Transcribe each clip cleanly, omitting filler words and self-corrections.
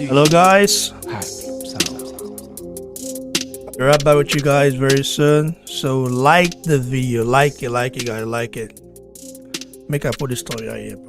Hello guys, be right back with you guys very soon. So like the video, like it guys, like it. Make I put this story out here, bro.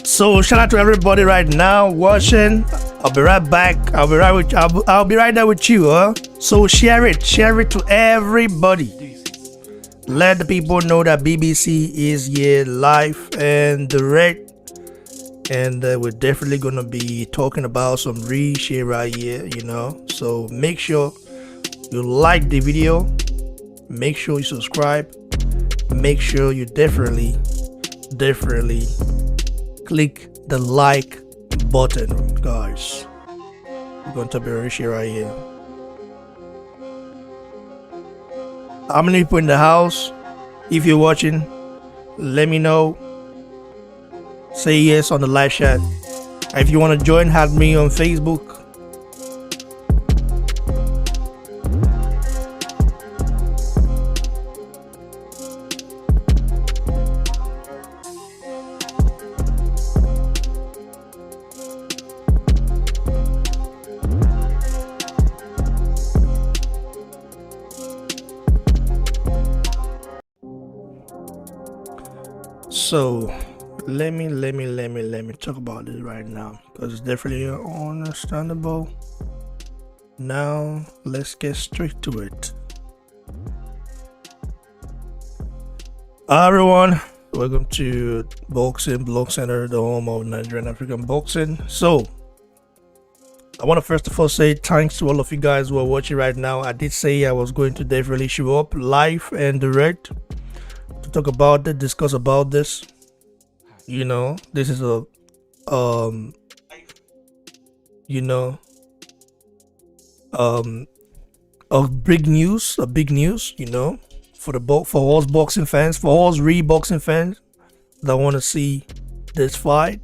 So shout out to everybody right now watching. I'll be right back. I'll be right there with you, huh? So share it to everybody. Let the people know that BBC is here live and direct, and we're definitely gonna be talking about some real shit right here, you know. So make sure you like the video, make sure you subscribe, make sure you definitely click the like button, guys. We're going to be rich right here. How many people in the house? If you're watching, let me know. Say yes on the live chat. If you want to join, add me on Facebook. So let me talk about this right now, because it's definitely understandable. Now let's get straight to it. Hi everyone, welcome to Boxing Blog Center, the home of Nigerian African boxing. So I want to first of all say thanks to all of you guys who are watching right now. I did say I was going to definitely show up live and direct to talk about it, discuss about this. You know, this is a big news, you know, for us boxing fans, for us real boxing fans that want to see this fight.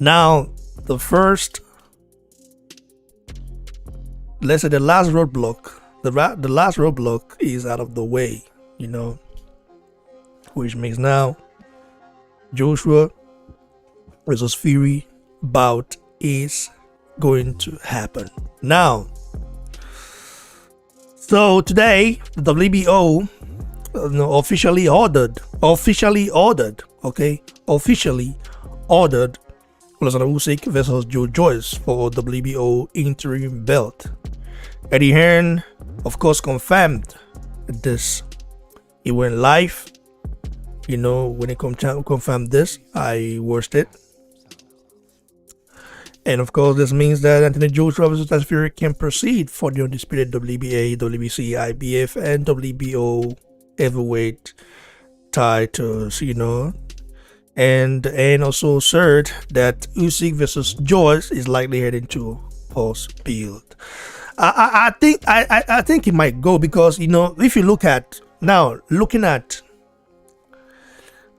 Now, the first, let's say the last roadblock, the last roadblock is out of the way, you know, which means now Joshua versus Fury bout is going to happen. Now, so today the WBO officially ordered Oleksandr Usyk versus Joyce for WBO interim belt. Eddie Hearn, of course, confirmed this. He went live. You know, when he confirmed this, I watched it. And of course, this means that Anthony Joshua versus Tyson Fury can proceed for the undisputed WBA, WBC, IBF, and WBO heavyweight titles, you know. And also third, that Usyk versus Joyce is likely heading to post build. I think it might go, because, you know, if you look at now, looking at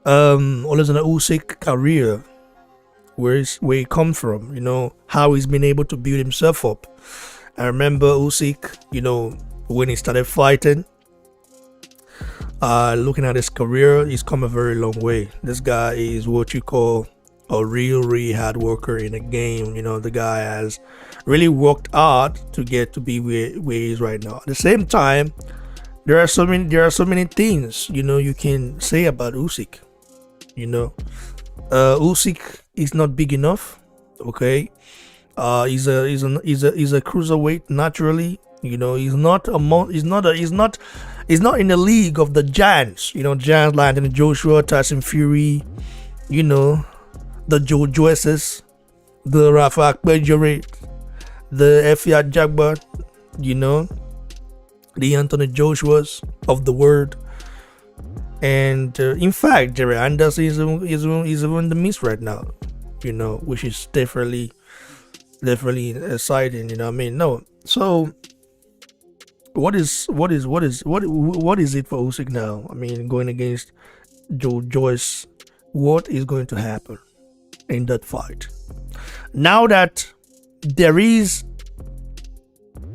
Oleksandr Usyk career, where he come from, you know, how he's been able to build himself up. I remember Usyk, you know, when he started fighting, looking at his career, he's come a very long way. This guy is what you call a real hard worker in the game. The guy has really worked hard to get to be where he is right now. At the same time, there are so many things you can say about Usyk. Usyk is not big enough. Okay, he's a cruiserweight naturally. He's not among. He's not in the league of the giants. Giants like Anthony Joshua, Tyson Fury. The Joyces, the Rafa Akpejere, the Efia Jagba. The Anthony Joshuas of the world. And in fact, Jerry Anderson is in the midst right now, which is definitely exciting. You know what I mean? No. So what is it for Usyk now? I mean, going against Joyce, what is going to happen in that fight? Now that there is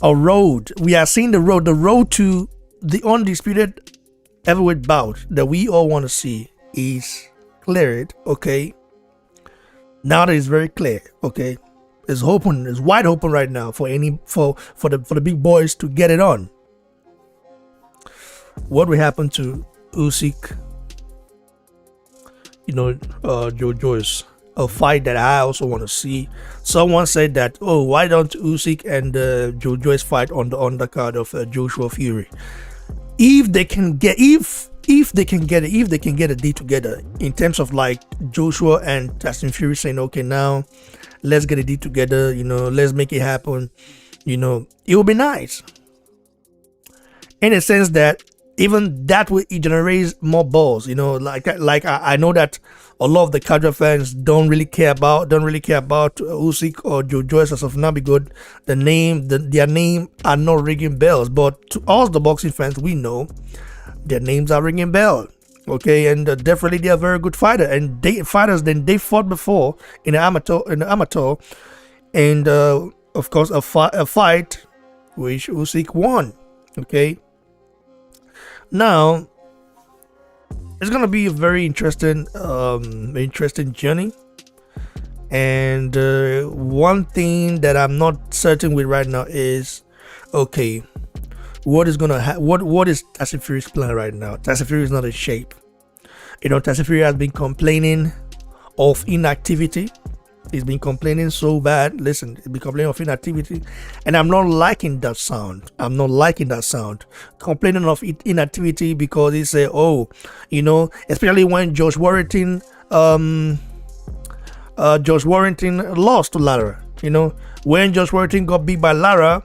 a road, we are seeing the road to the undisputed heavyweight bout that we all want to see is cleared. Okay, now that it's very clear. Okay, it's open, it's wide open right now for the big boys to get it on. What will happen to Usyk? Joyce, a fight that I also want to see. Someone said that, oh, why don't Usyk and Joyce fight on the undercard of Joshua Fury? If they can get a deal together in terms of like Joshua and Tyson Fury saying, okay, now let's get a deal together, let's make it happen, it would be nice. In a sense that even that will generate more balls, like I know that a lot of the casual fans don't really care about Usyk or Joyce as of now, because their name are not ringing bells. But to us, the boxing fans, we know their names are ringing bells. Okay, and definitely they are very good fighter, and they fought before in the amateur, and of course a fight which Usyk won. Okay. Now, it's gonna be a very interesting journey, and one thing that I'm not certain with right now is, okay, what is Tyson Fury's plan right now? Tyson Fury is not in shape. Tyson Fury has been complaining of inactivity. He's been complaining so bad. Listen, he's been complaining of inactivity, and I'm not liking that sound. Complaining of inactivity because he said, especially when Josh Warrington lost to Lara. When Josh Warrington got beat by Lara,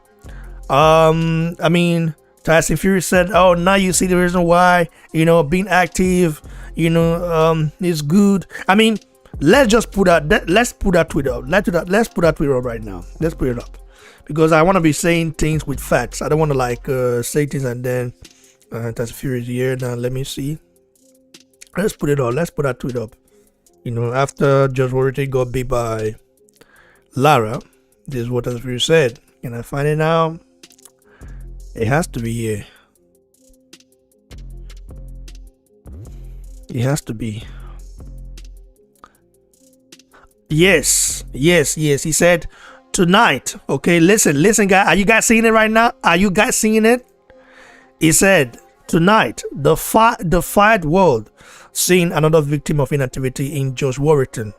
Tyson Fury said, oh, now you see the reason why, being active, is good. Let's put that tweet up. Let's put that tweet up right now. Let's put it up, because I want to be saying things with facts. I don't want to say things and then Tyson Fury is here. Now let me see. Let's put it up. Let's put that tweet up. After Josh Warrington got beat by Lara, this is what Tyson Fury said. Can I find it now? It has to be here. It has to be. Yes. He said tonight. Okay, listen, guys. Are you guys seeing it right now? Are you guys seeing it? He said tonight, the fight world seeing another victim of inactivity in Josh Warrington.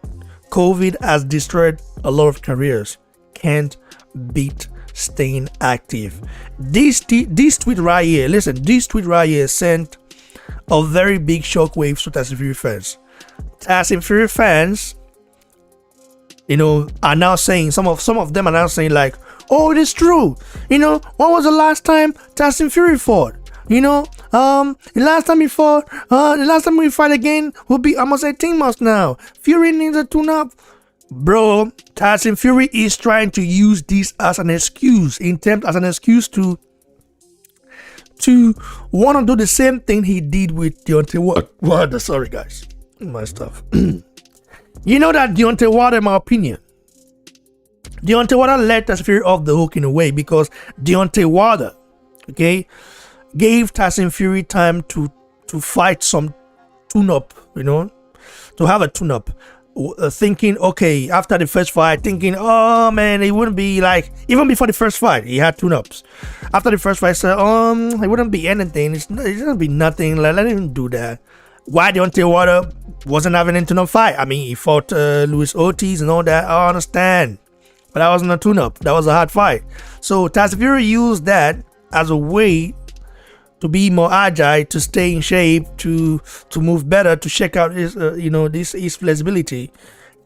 COVID has destroyed a lot of careers. Can't beat staying active. This tweet right here. Listen, this tweet right here sent a very big shockwave to Tyson Fury fans. Tyson Fury fans, are now saying, some of them are now saying like, oh, it is true. When was the last time Tyson Fury fought? The last time we fight again will be almost 18 months now. Fury needs a tune-up. Bro, Tyson Fury is trying to use this as an excuse, to want to do the same thing he did with Deontay Wilder. Sorry, guys, my stuff. That Deontay Wilder, in my opinion, Deontay Wilder let Tyson Fury off the hook in a way, because Deontay Wilder, okay, gave Tyson Fury time to fight some tune-up, to have a tune-up. thinking, okay, after the first fight, thinking, oh man, it wouldn't be like, even before the first fight, he had tune-ups. After the first fight, said, it wouldn't be anything. It's gonna be nothing. Like, let him do that. Why Deontay Wilder wasn't having a tune-up fight? I mean, he fought Luis Ortiz and all that. I understand, but that wasn't a tune-up. That was a hard fight. So Tyson Fury used that as a way to be more agile, to stay in shape, to move better, to check out his his flexibility,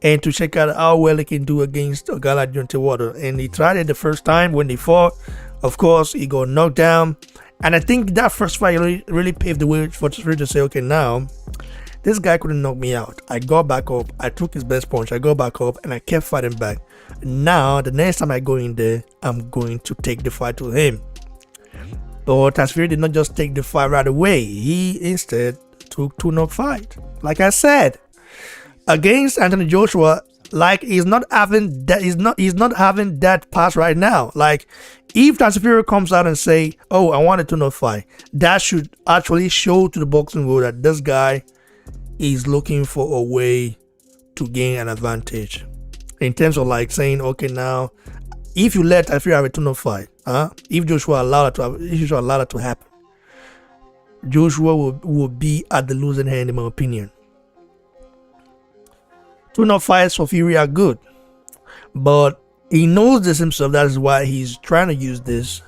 and to check out how well he can do against a guy like Deontay Wilder. And he tried it the first time when they fought. Of course, he got knocked down, and I think that first fight really paved the way for Fury to say, okay, now this guy couldn't knock me out. I got back up. I took his best punch. I got back up, and I kept fighting back. Now the next time I go in there, I'm going to take the fight to him. But Tyson Fury did not just take the fight right away. He instead took tune-up fight. Like I said, against Anthony Joshua, like he's not having that pass right now. Like if Tyson Fury comes out and say, "Oh, I want a tune-up fight," that should actually show to the boxing world that this guy is looking for a way to gain an advantage in terms of like saying, "Okay, now." If you let Tyson Fury have a tune-up fight, if Joshua allowed it to happen, Joshua will be at the losing hand, in my opinion. Tune-up fights for Fury are good, but he knows this himself. That is why he's trying to use this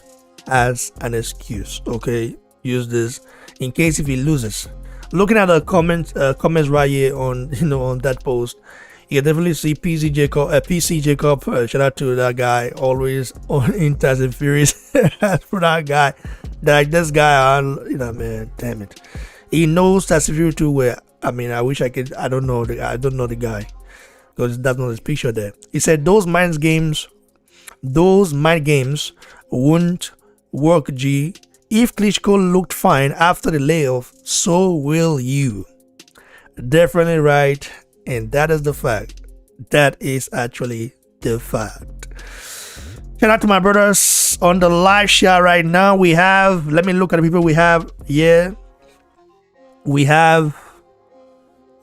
as an excuse. Okay, use this in case if he loses. Looking at the comments right here on on that post. You can definitely see PC Jacob. Shout out to that guy, always in Tyson Fury's for that guy. Like this guy, man, damn it. He knows Tyson Fury too well. I mean, I wish I could. I don't know the guy because that's not his picture there. He said those mind games won't work. G. If Klitschko looked fine after the layoff, so will you. Definitely right. And that is the fact. That is actually the fact. Shout out to my brothers on the live chat right now. We have, let me look at the people we have. Yeah. We have,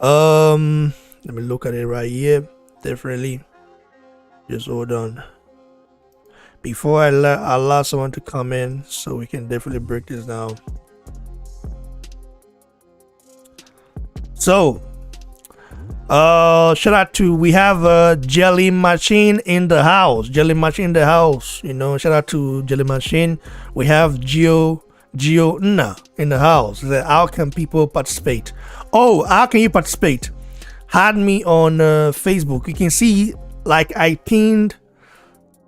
let me look at it right here. Definitely. Just hold on. Before I allow someone to come in, so we can definitely break this down. So, shout out to, we have Jelly Machine in the house. Shout out to Jelly Machine. We have Gio Nna in the house. How can people participate? Oh, how can you participate? Add me on Facebook. You can see, like, I pinned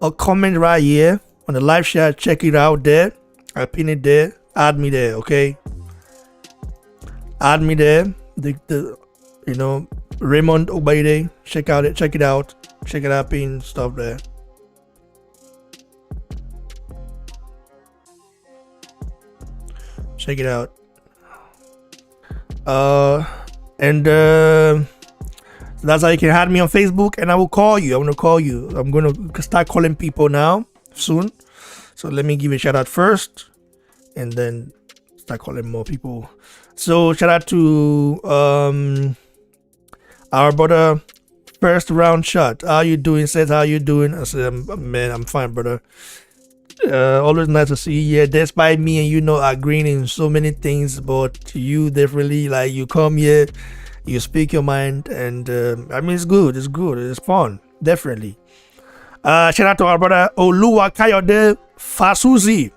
a comment right here on the live chat. Check it out there. I pinned it there. Add me there, okay? Add me there. Raymond Obaide, check it out, pin stuff there. Check it out. And that's how you can add me on Facebook, and I will call you. I'm gonna start calling people now soon. So let me give a shout out first, and then start calling more people. So shout out to our brother, first round shot. How you doing? Says, how you doing? I said, man, I'm fine, brother. Always nice to see you. Yeah, despite me and agreeing in so many things, but you definitely, like, you come here, you speak your mind, and I mean, it's good, it's fun, definitely. Shout out to our brother Oluwa Kayode Fasuzi.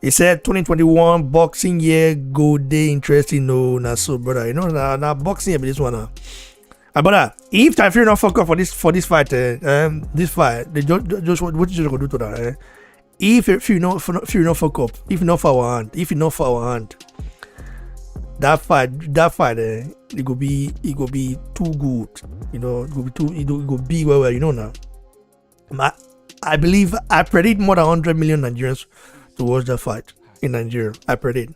He said 2021 boxing year go day interesting. No, not so, brother. Now boxing year, but this one. Brother, if Tyson Fury not fuck up for this fight, just what you gonna do to that? If you not fuck up, if you not for our hand, that fight, it go be too good. It go be well, now. I believe I predict more than 100 million Nigerians to watch that fight in Nigeria. I predict.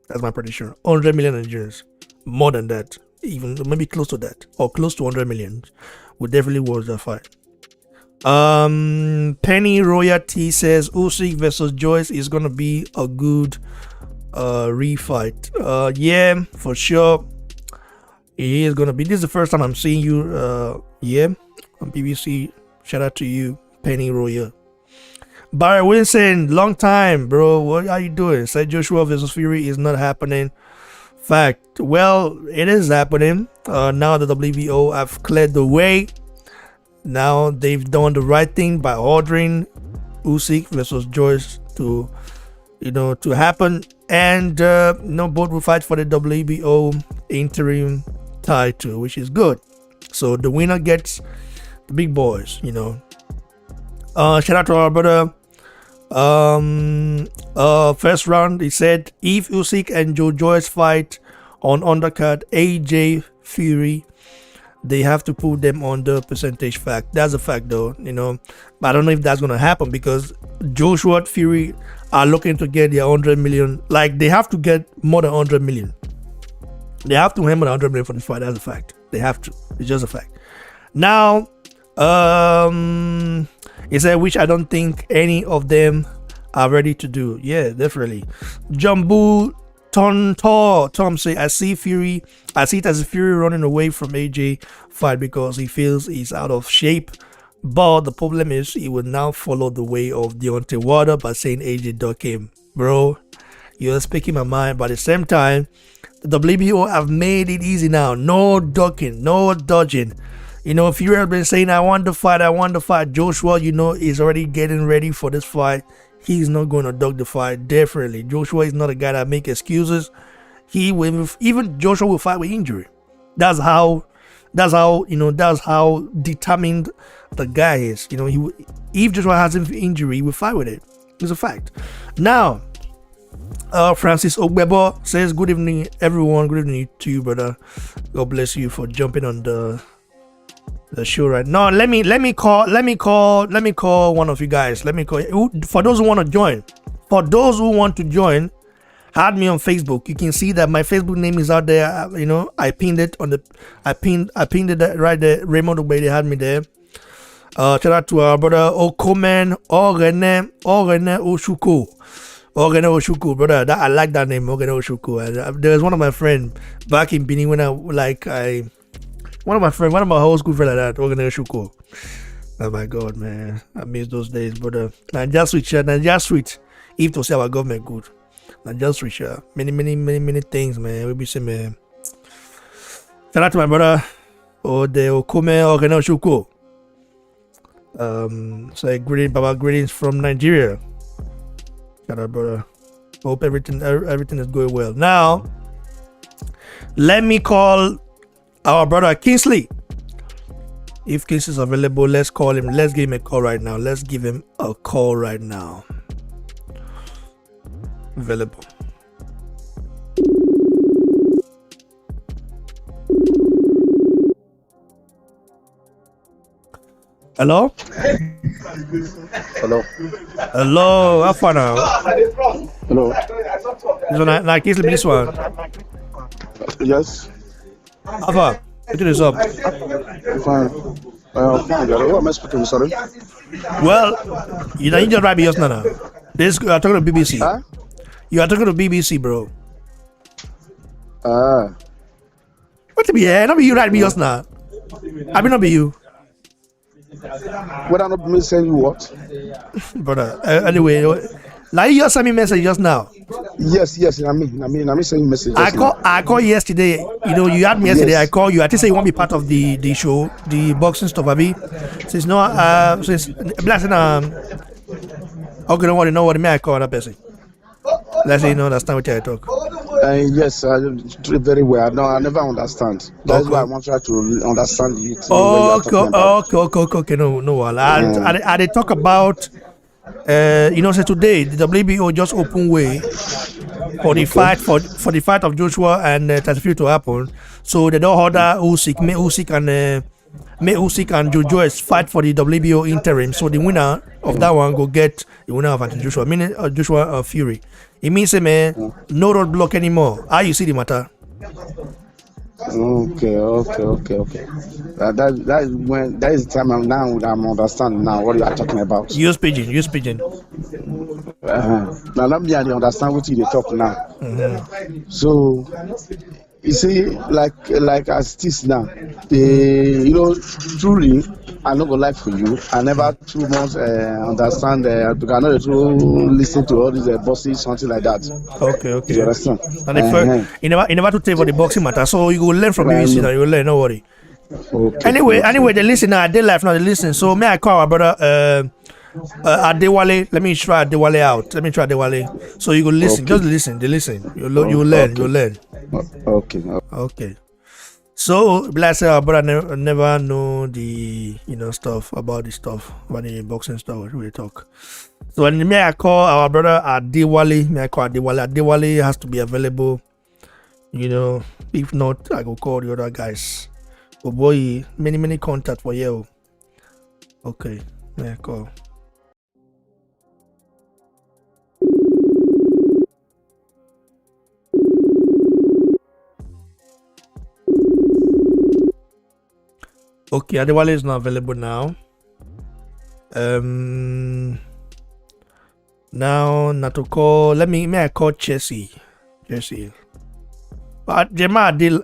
That's my prediction. 100 million Nigerians. More than that. Even maybe close to that. Or close to 100 million. Will definitely watch that fight. Penny Royalty says Usyk versus Joyce is gonna be a good refight. Yeah, for sure. He is gonna be. This is the first time I'm seeing you here on BBC. Shout out to you, Penny Royal. Barry Wilson, long time, bro. What are you doing? Said Joshua versus Fury is not happening. Fact. Well, it is happening. Now the WBO have cleared the way. Now they've done the right thing by ordering Usyk versus Joyce to happen, and both will fight for the WBO interim title, which is good. So the winner gets the big boys. Shout out to our brother. First round, he said if Usyk and Joyce fight on undercard AJ Fury, they have to put them on the percentage. Fact. That's a fact, though. But I don't know if that's gonna happen because Joshua Fury are looking to get their 100 million. Like, they have to get more than 100 million. They have to hammer 100 million for this fight. That's a fact. They have to. It's just a fact. Now, he said, which I don't think any of them are ready to do. Yeah, definitely. Jumbo Tom say, I see it as Fury running away from AJ fight because he feels he's out of shape. But the problem is he will now follow the way of Deontay Wilder by saying AJ duck him. Bro, you're speaking my mind, but at the same time, the WBO have made it easy now. No ducking, no dodging. Fury has been saying, I want the fight. Joshua, is already getting ready for this fight. He's not going to duck the fight. Definitely. Joshua is not a guy that make excuses. Even Joshua will fight with injury. That's how determined the guy is. If Joshua has an injury, he will fight with it. It's a fact. Now, Francis Ogbebo says, good evening, everyone. Good evening to you, brother. God bless you for jumping on the show right now. Let me call one of you guys. Let me call for those who want to join. For those who want to join, add me on Facebook. You can see that my Facebook name is out there. I pinned it I pinned it right there. Raymond Obey, had me there. Shout out to our brother Okomen Orene Oshuku, brother. I like that name, Orene Oshuku. There was one of my friends back in Benin when one of my whole school friends like that, Orene Oshuku. Oh my God, man, I miss those days, brother. Nigeria sweet. If to say our government good, Nigeria sweet, many things, man. We be saying, man. Shout out to my brother, Okome Orene Oshuku. So greetings from Nigeria. Shout out, brother. Hope everything is going well. Now, let me call our brother Kingsley. If Kingsley is available, let's call him. Let's give him a call right now. Available. Hello? Hello, how far now? Hello. So Kingsley, this one. Yes. How far? What is up? Fine. Who am I speaking to? Sorry. Well, you just write me just now. This you are talking to BBC. Huh? You are talking to BBC, bro. What to be here? Not be you write me just now. I mean, not be you. What I'm not me saying you what? Brother. Anyway, like you just sent me message just now. Yes. I mean, saying message. I called yesterday. You had me yesterday. Yes. I called you. I think say you want to be part of the show, the boxing stuff, Abi. Since blessing okay, don't want to know what I call that person. Let's say you understand what I talk. Yes, I do it very well. No, I never understand. That's why I want you to understand it. Okay. No. I they talk about. So today the WBO just open way for the fight for the fight of Joshua and Tyson to happen. So they don't order Usyk, make Usyk and Joyce fight for the WBO interim. So the winner of that one go get the winner of Joshua. Meaning Joshua Fury. It means man, no roadblock anymore. How you see the matter? Okay. That is the time I'm understanding now what you are talking about. Use pigeon. Now let me understand what you talk now. Mm-hmm. So You see, like as it is now, truly, I no go lie for you. I never too much understand. I not too listen to all these bosses, something like that. You Okay. understand? And if you never to take for the boxing matter, so you go learn from BBC now. You will learn. No worry. Okay. Anyway, they listen now. They life now. They listen. So may I call our brother Adewale? Let me try Adewale out. Let me try Adewale. So you go listen. Okay. Just listen. They listen. You learn. Okay. You learn. Okay. Okay. So, like I said, our brother never know the stuff about the boxing stuff. What we talk. So when may I call our brother Adewale? May I call Adewale? Adewale has to be available. If not, I go call the other guys. Oh boy, many contact for you. Okay, may I call? Okay, Adewale is not available now. Now not to call. May I call Jesse? But Jeremiah D.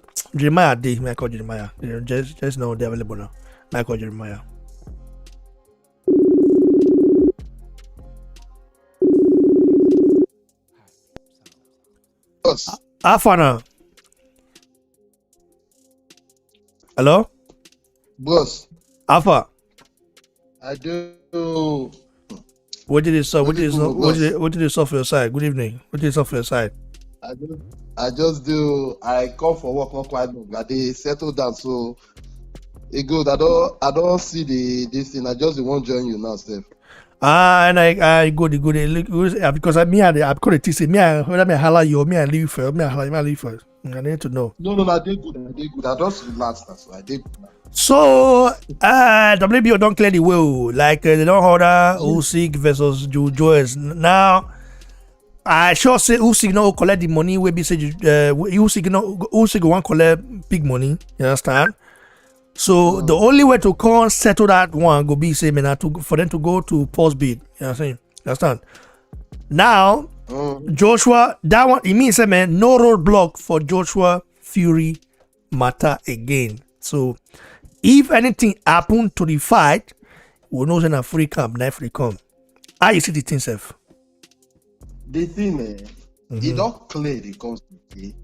May I call Jeremiah? Just know they're available now. May I call Jeremiah? Boss. Afana. Hello? Boss. Alpha. I do. What did you saw? What did you saw for your side? Good evening. What did you saw for your side? I just do. I come for work not quite long. But they settle down, so it good. I don't see this thing. I just want to join you now, Steph. And I good because I could have said me I holla you me I leave first. I leave first. I need to know. No, I did good. I just relaxed, so I did good. So WBO don't clear the way. Like they don't order Usyk versus Joyce. Now I sure say Usyk no collect the money where be say Usyk won't collect big money. You understand? So the only way to settle that one go be say for them to go to post bid. You know what I'm saying? Understand? Now Joshua, that one it means man, no roadblock for Joshua Fury matter again. So if anything happen to the fight, we know in a free camp, not free come. How you see the thing, Seth? The thing, it don't clear the constantly.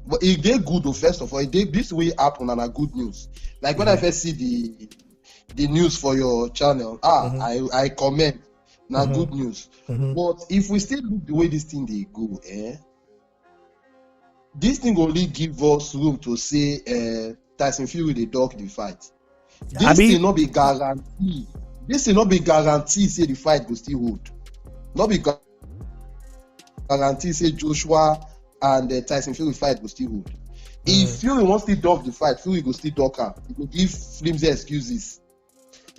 But it did good though, first of all. This way happen and a good news. Like when I first see the news for your channel, I comment. Now good news. But if we still look the way this thing they go, this thing only give us room to say Tyson Fury they dog the fight. This thing not be guarantee. This thing not be guarantee say the fight go still hold. Not be guarantee say Joshua and Tyson Fury fight go still hold. If Fury wants to dog the fight, Fury go still dog her. He go give flimsy excuses.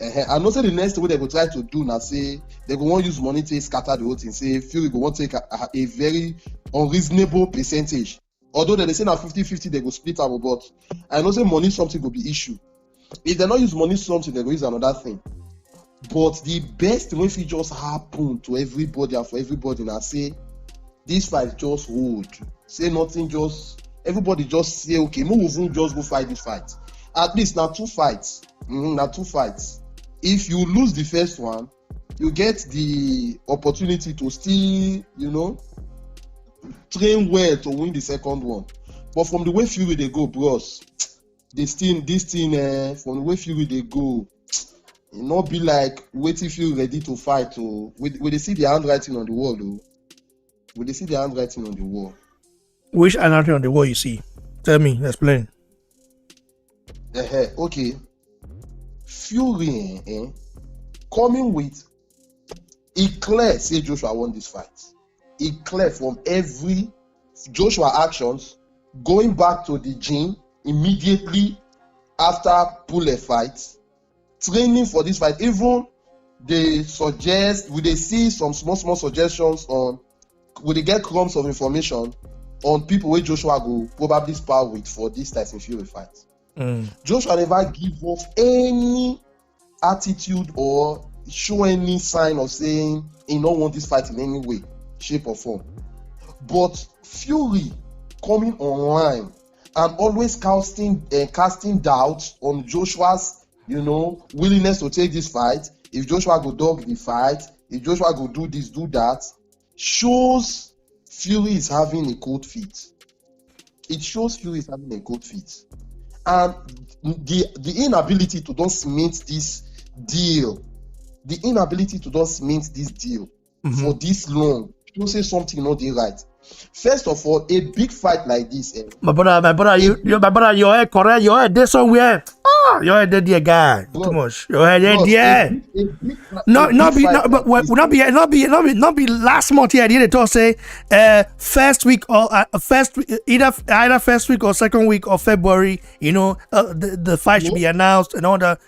I know say the next way they go try to do now say they go want use money to scatter the whole thing. Say Fury go want to take a very unreasonable percentage. Although they say now 50-50 they go split up, but I know say money something will be issue. If they not use money something, they go use another thing. But the best way it just happen to everybody and for everybody now say this fight just hold. Say nothing, just everybody just say okay, move on, just go fight this fight. At least now 2 fights. Now 2 fights. If you lose the first one, you get the opportunity to still, train well to win the second one. But from the way Fury they go, bros, this thing from the way Fury they go, it not be like waiting Fury ready to fight. Will they see the handwriting on the wall though? Will they see the handwriting on the wall? Which handwriting on the wall you see? Tell me, explain. Okay. Fury coming with it clear say Joshua won this fight. It clear from every Joshua actions going back to the gym immediately after pull a fight, training for this fight. Even they suggest, will they see some small suggestions on, will they get crumbs of information on people where Joshua go probably spar with for this Tyson Fury fight. Joshua never give off any attitude or show any sign of saying he don't want this fight in any way, shape or form. But Fury coming online and always casting doubt on Joshua's, willingness to take this fight. If Joshua go dog the fight, if Joshua go do this, do that, shows Fury is having a cold feet. It shows Fury is having a cold feet. And the inability to don't cement this deal, for this long, you say something not the right. First of all, a big fight like this. My brother, your head correct. Your head there somewhere. Your head there, guy. Too much. Your head there. Not be last month here. They told say first week or either first week or second week of February. The fight should be announced and all that.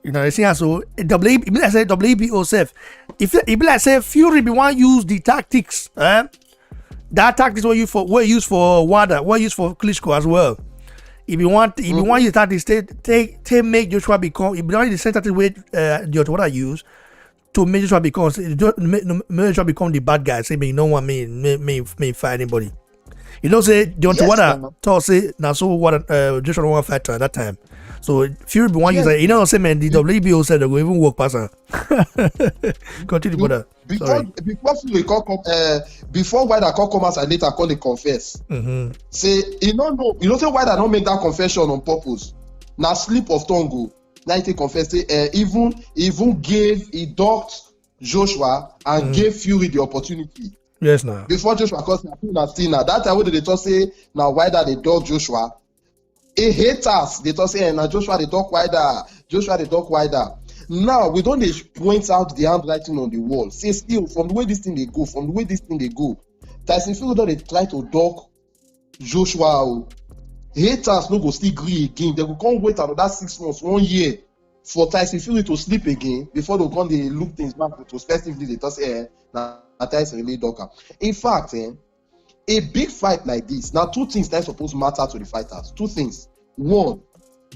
They say so. WBO self. If like say Fury be want use the tactics, that tactics were used for Wada, were used for Klitschko as well. If you want your tactics, make Joshua become. If you want the same tactics way Wada use to make Joshua become the bad guy. Say me no one may fight anybody. Say Wada told say now so what Joshua don't want to fight at that time. So Fury be one user. Say man the WBO said they go even work past her. Continue, brother. Before Fury before Wilder come out and later call it confess. Say say Wilder don't make that confession on purpose. Now slip of tongue go. Now he confess. Say he docked Joshua and gave Fury the opportunity. Yes, now. Before Joshua cause now that time when they talk say now Wilder they dog Joshua. Haters they talk say now Joshua they talk Wilder. Now we don't point out the handwriting on the wall. Say still from the way this thing they go, Tyson Fury don't they try to dog Joshua. Haters no go still agree again. They will come wait another 6 months, 1 year for Tyson Fury to sleep again before they come they look things back retrospectively. They talk say now Tyson really dog. In fact, a big fight like this, now 2 things that supposed to matter to the fighters. 2 things. 1,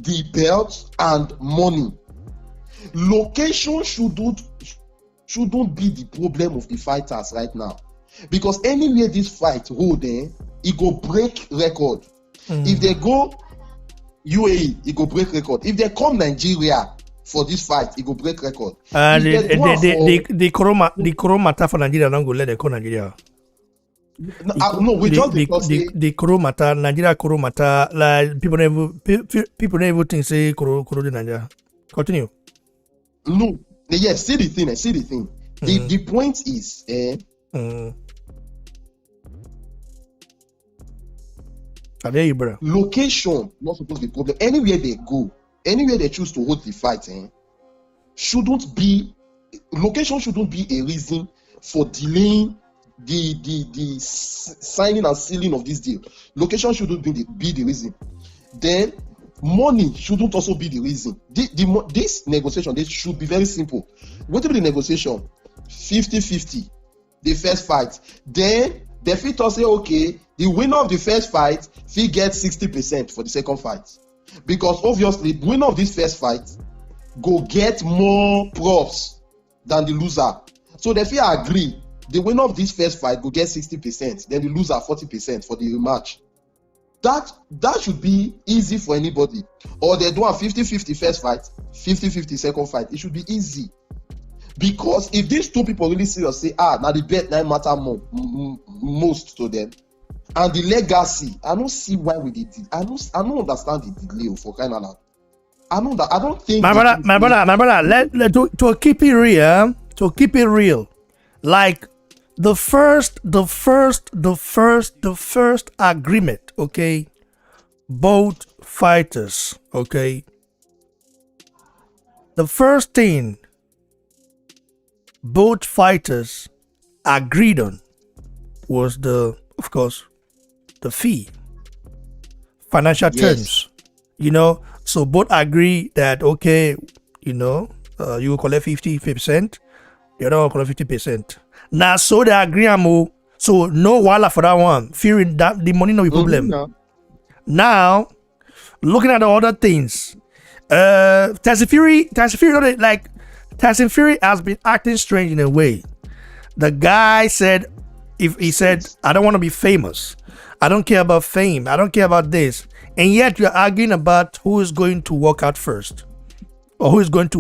the belt and money. Location shouldn't be the problem of the fighters right now, because anywhere this fight hold, it go break record. If they go UAE, it go break record. If they come Nigeria for this fight, it go break record. The Koro matter for Nigeria don't go let them call Nigeria. No, we just the Koro matter, Nigeria Koro matter. Like people never think say Koro de Nigeria. Continue. No, yes, see the thing. The point is, I dare you, bro. Location not supposed to be problem. Anywhere they go, anywhere they choose to hold the fight, location shouldn't be a reason for delaying the signing and sealing of this deal. Location shouldn't be the reason. Then money shouldn't also be the reason. This negotiation, they should be very simple. What will be the negotiation? 50-50, the first fight. Then the fit say, okay, the winner of the first fight, he gets 60% for the second fight. Because obviously, the winner of this first fight go get more props than the loser. So the fit agree, the winner of this first fight go get 60%, then the loser 40% for the rematch. That should be easy for anybody. Or they do a 50-50 first fight, 50-50 second fight. It should be easy. Because if these 2 people really serious say, now the bet now matter most to them, and the legacy, I don't see why we did it. I don't understand the delay for kind of that. I don't think my brother, to keep it real, like the first agreement, okay, both fighters, okay, the first thing both fighters agreed on was of course the fee, financial terms, so both agree that okay, you will collect 50%, the other will collect 50%. Now, so they agree, so no wala for that one. Fearing that the money no be problem. Now, looking at the other things, Tyson Fury has been acting strange in a way. The guy said, I don't want to be famous. I don't care about fame. I don't care about this. and yet you're arguing about who is going to walk out first, or who's going to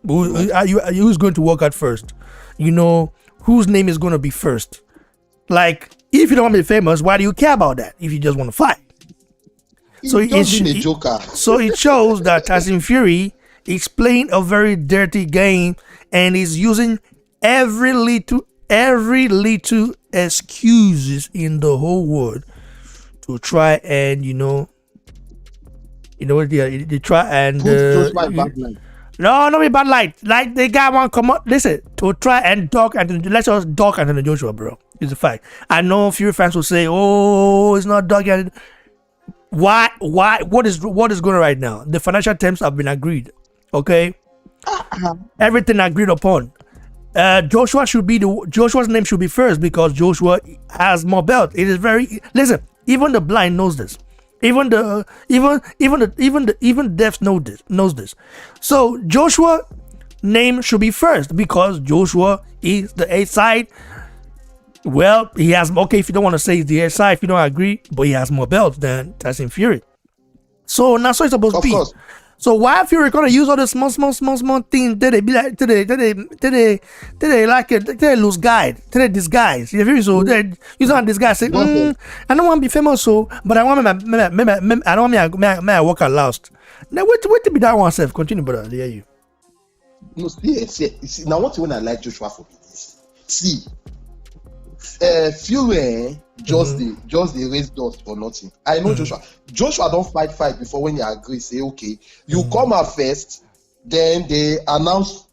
walk out first. You know, whose name is going to be first. Like, if you don't want to be famous, why do you care about that? If you just want to fight. So it shows that Tyson Fury is playing a very dirty game and is using every little excuses in the whole world to try and they try and no, not be bad light. Like the guy won't come up. Listen, to try and dog and let's just dog Anthony Joshua, bro. It's a fact. I know Fury fans will say, "Oh, it's not dog." Why? What is going on right now? The financial terms have been agreed. Okay, everything agreed upon. Joshua's name should be first because Joshua has more belts. It is very listen. Even the blind knows this. Even deaf knows this. So Joshua name should be first because Joshua is the A side. Well, he has if you don't want to say he's the A side, if you don't agree, but he has more belts than Tyson Fury. So that's what it's supposed to be. Course. So why Fury gonna use all the small things that they be like they lose guide, they disguise. So they use on this guy say, I don't want to be famous, so but I want I don't want me I walk out last. Now wait to be that one self. Continue, brother. There you. No, see. Now what you want to like Joshua for this? See, Fury just the raise dust for nothing. I know Joshua don't fight before when you agree. Say okay, you come out first, then they announce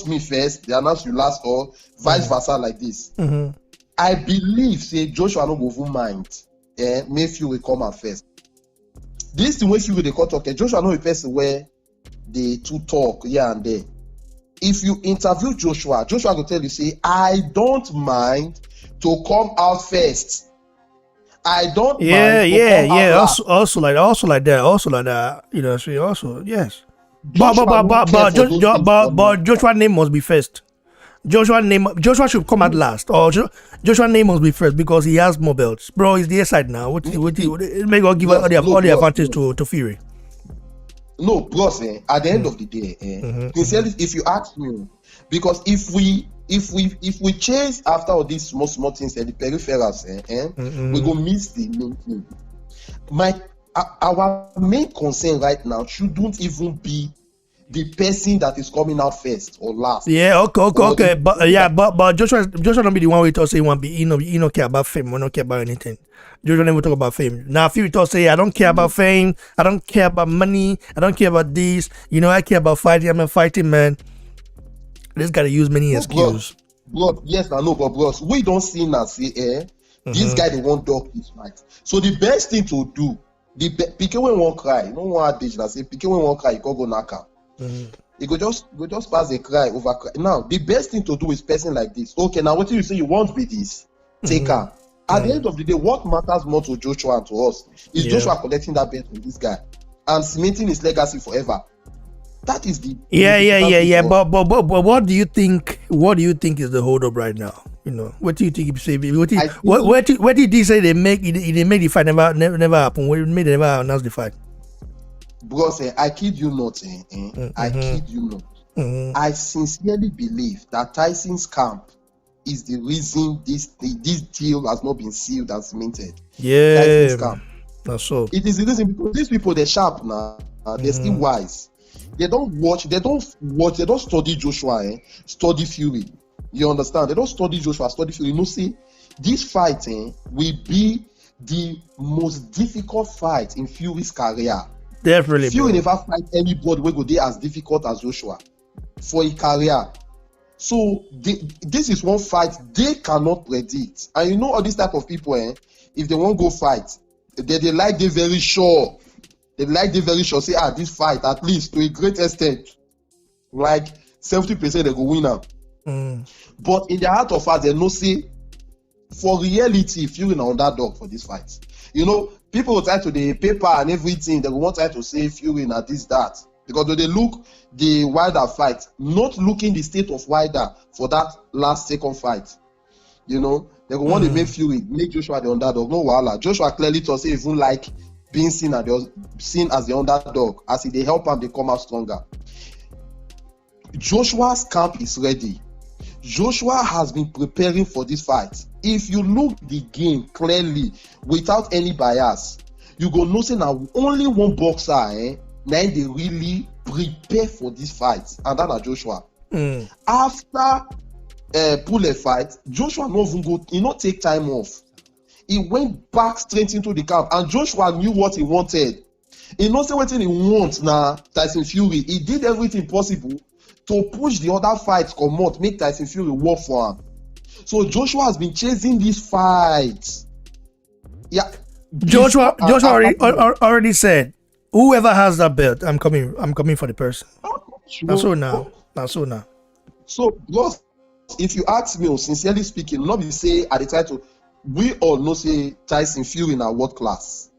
me first, they announce you last, or vice versa like this. I believe say Joshua no go mind. May Fury come out first. This thing when Fury they call talk, Joshua no a person where they two talk here and there. If you interview Joshua will tell you, say, I don't mind to come out first. I don't mind to come out last. Also like that. You know, so also, yes. But Joshua's name must be first. Joshua should come at last. Or Joshua's name must be first because he has more belts. Bro, he's the A side now. It may God give all the advantage to Fury. No, bros, at the end of the day, sincerely, if you ask me, because if we chase after all these small things and the peripherals, we go miss the main thing. Our main concern right now shouldn't even be the person that is coming out first or last. Yeah, okay. But Joshua don't be the one we talk say he don't care about fame, we don't care about anything. Joshua never talk about fame. Now if you talk say I don't care about fame, I don't care about money, I don't care about this, I care about fighting, I'm a fighting man. This gotta use many excuses. Bro, yes, I know, but bros, we don't see now say this guy they won't dog his fight. So the best thing to do, PK when won't cry, no one dish that say PK when won't cry, you go knock out. You go just pass a cry over cry. Now the best thing to do is person like this. Okay, now what do you say you want with this? Take her. At the end of the day, what matters more to Joshua and to us is Joshua collecting that bet from this guy and cementing his legacy forever. That is the But what do you think? What do you think is the hold up right now? What do you think? What did he say? They make the fight never happen. What made they never announce the fight? Because I kid you not, I kid you not. I sincerely believe that Tyson's camp is the reason this deal has not been sealed and cemented. Yeah, Tyson's camp. That's so. It is the reason because these people they're sharp now. They're still wise. They don't study Joshua, study Fury. You understand? They don't study Joshua, study Fury. See, this fight will be the most difficult fight in Fury's career. Definitely. Fury never fight anybody who go there as difficult as Joshua for a career. So this is one fight they cannot predict. And all these type of people, if they won't go fight, they like they very sure. They like the very sure. Say, this fight, at least to a great extent, like 70% they go win now. But in the heart of heart, they know say, for reality, Fury an underdog for this fight. People will try to the paper and everything. They will try to say Fury na this, that. Because they look the Wilder fight, not looking the state of Wilder for that last second fight. They will want to make Fury, make Joshua the underdog. No wahala. Joshua clearly to say even like being seen as the underdog, as they help him, they come out stronger. Joshua's camp is ready. Joshua has been preparing for this fight. If you look the game clearly, without any bias, you go notice now only one boxer, now they really prepare for this fight, and that's Joshua. After pull a fight, Joshua no even go, he not take time off. He went back straight into the camp, and Joshua knew what he wanted. He knows what he wants now. Tyson Fury, he did everything possible to push the other fights come out, make Tyson Fury work for him. So Joshua has been chasing this fight. Yeah. Joshua already said, whoever has that belt, I'm coming for the person. That's so now. So, because if you ask me, sincerely speaking, not be say at the title, we all know say Tyson Fury in our world class.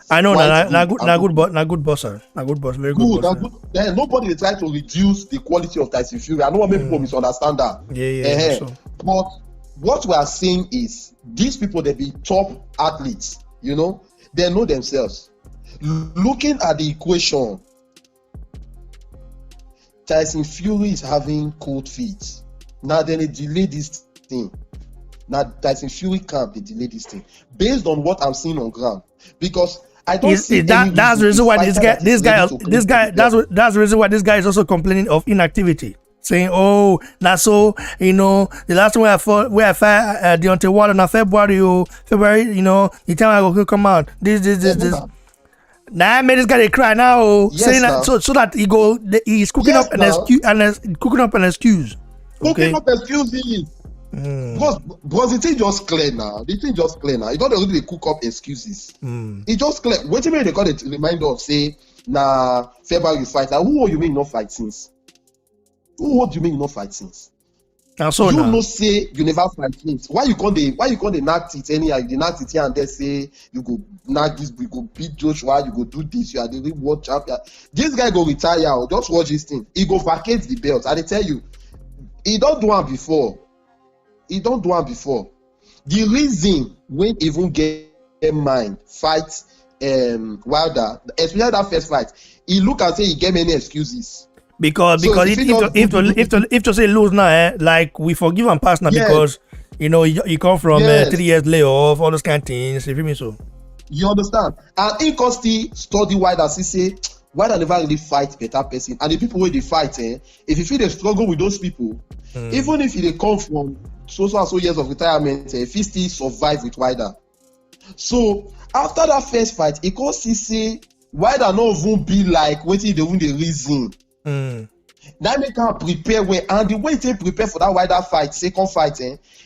I know, na good boss, very good boss. Then nobody they try to reduce the quality of Tyson Fury. I know what many people misunderstand that. Yeah. But what we are saying is these people, they be top athletes, they know themselves. Looking at the equation, Tyson Fury is having cold feet. Now then they delay this thing. Now Tyson Fury camp, they delay this thing based on what I'm seeing on ground, because I don't see that's the reason why that's the reason why this guy is also complaining of inactivity, saying, "Oh, now so the last time where I fought Deontay Wilder in February, the time I go come out, this. Now I made this guy cry now, saying that so that he's cooking up an excuse. Cooking up excuses. Because the thing just clear now. You don't really cook up excuses. It just clear. What do you mean they got a reminder of say, February fight? Now, who you mean not fight since? What do you mean not fight since? You say you never fight since. Why you can't knock it anyhow? You knock it here and there, say you go knock this, you go beat Joshua, you go do this, you are the real world champion. This guy go retire. Just watch this thing. He go vacate the belt. And they tell you, he don't do it before. The reason when even get mind fight Wilder, especially that first fight, he look and say he get many excuses. Because if to say lose now, like we forgive and pass now, because you come from 3 years layoff, all those kind of things. You feel me? So you understand? And he can still study Wilder, say Wilder never really fight better person, and the people where they fight, if you feel they struggle with those people, even if they come from so and so years of retirement, if he still survive with Wilder. So after that first fight, he can still say Wilder not even be like waiting the reason. That make him prepare well, and the way he prepare for that Wilder fight, second fight,